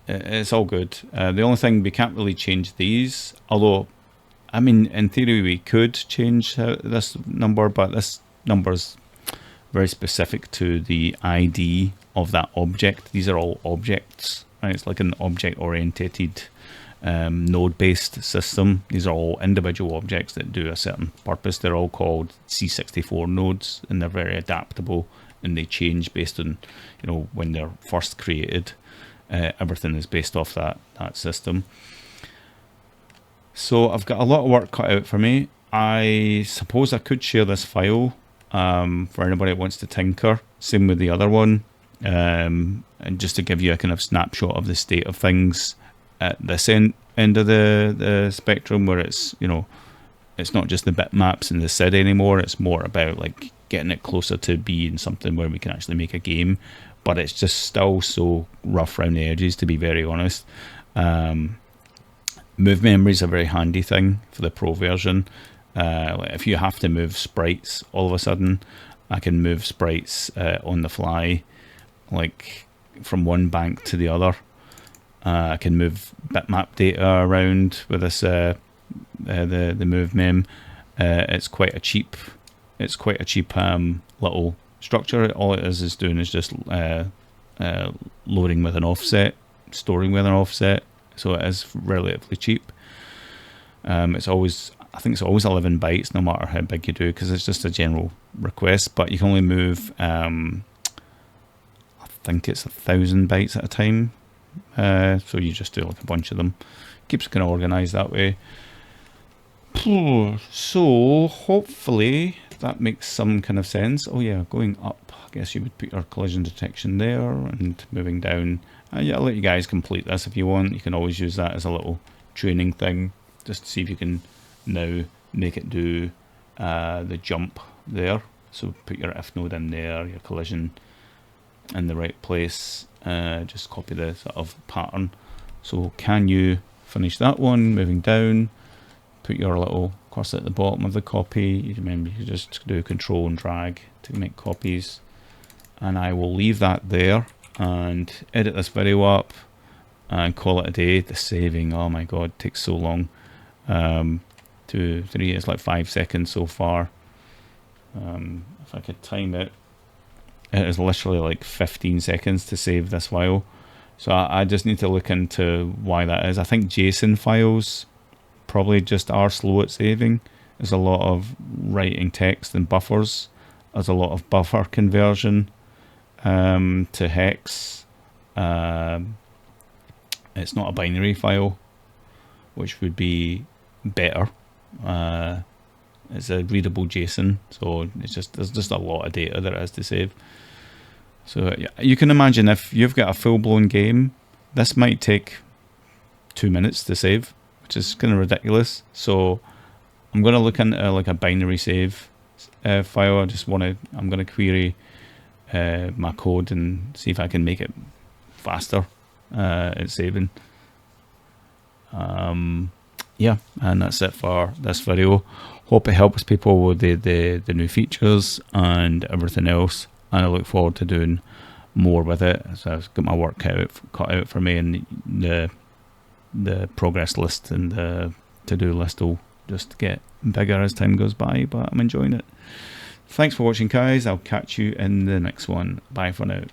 It's all good. The only thing, we can't really change these, although, I mean, in theory we could change this number, but this number is very specific to the ID of that object. These are all objects, right? It's like an object-oriented node-based system. These are all individual objects that do a certain purpose. They're all called C64 nodes, and they're very adaptable, and they change based on, when they're first created. Everything is based off that system. So I've got a lot of work cut out for me. I suppose I could share this file for anybody that wants to tinker. Same with the other one. And just to give you a kind of snapshot of the state of things at this end of the spectrum, where it's, it's not just the bitmaps and the SID anymore. It's more about like getting it closer to being something where we can actually make a game. But it's just still so rough around the edges, to be very honest. Move memory is a very handy thing for the pro version. If you have to move sprites all of a sudden, I can move sprites on the fly, like from one bank to the other. I can move bitmap data around with this the move mem. It's quite a cheap little structure. All it is doing is just loading with an offset, storing with an offset, so it is relatively cheap. It's always, I think it's always 11 bytes no matter how big you do, because it's just a general request, but you can only move I think it's 1,000 bytes at a time, so you just do like a bunch of them. Keeps it kind of organized that way. So hopefully that makes some kind of sense. Oh yeah, going up, I guess you would put your collision detection there, and moving down. Yeah, I'll let you guys complete this if you want. You can always use that as a little training thing, just to see if you can now make it do the jump there. So put your if node in there, your collision in the right place. Just copy the sort of pattern. So can you finish that one, moving down? Put your little cursor at the bottom of the copy. You remember, you just do control and drag to make copies, and I will leave that there and edit this video up and call it a day. The saving, oh my god, takes so long. 2, 3, it's like 5 seconds so far. If I could time it, it is literally like 15 seconds to save this file. So I just need to look into why that is. I think JSON files probably just are slow at saving. There's a lot of writing text and buffers. There's a lot of buffer conversion to hex. It's not a binary file, which would be better. It's a readable JSON, so there's just a lot of data that it has to save. So you can imagine if you've got a full-blown game, this might take 2 minutes to save, which is kind of ridiculous. So I'm going to look into like a binary save file. I'm going to query my code and see if I can make it faster at saving. Yeah, and that's it for this video. Hope it helps people with the new features and everything else, and I look forward to doing more with it. So I've got my work cut out for me, and the progress list and the to-do list will just get bigger as time goes by, but I'm enjoying it. Thanks for watching, guys. I'll catch you in the next one. Bye for now.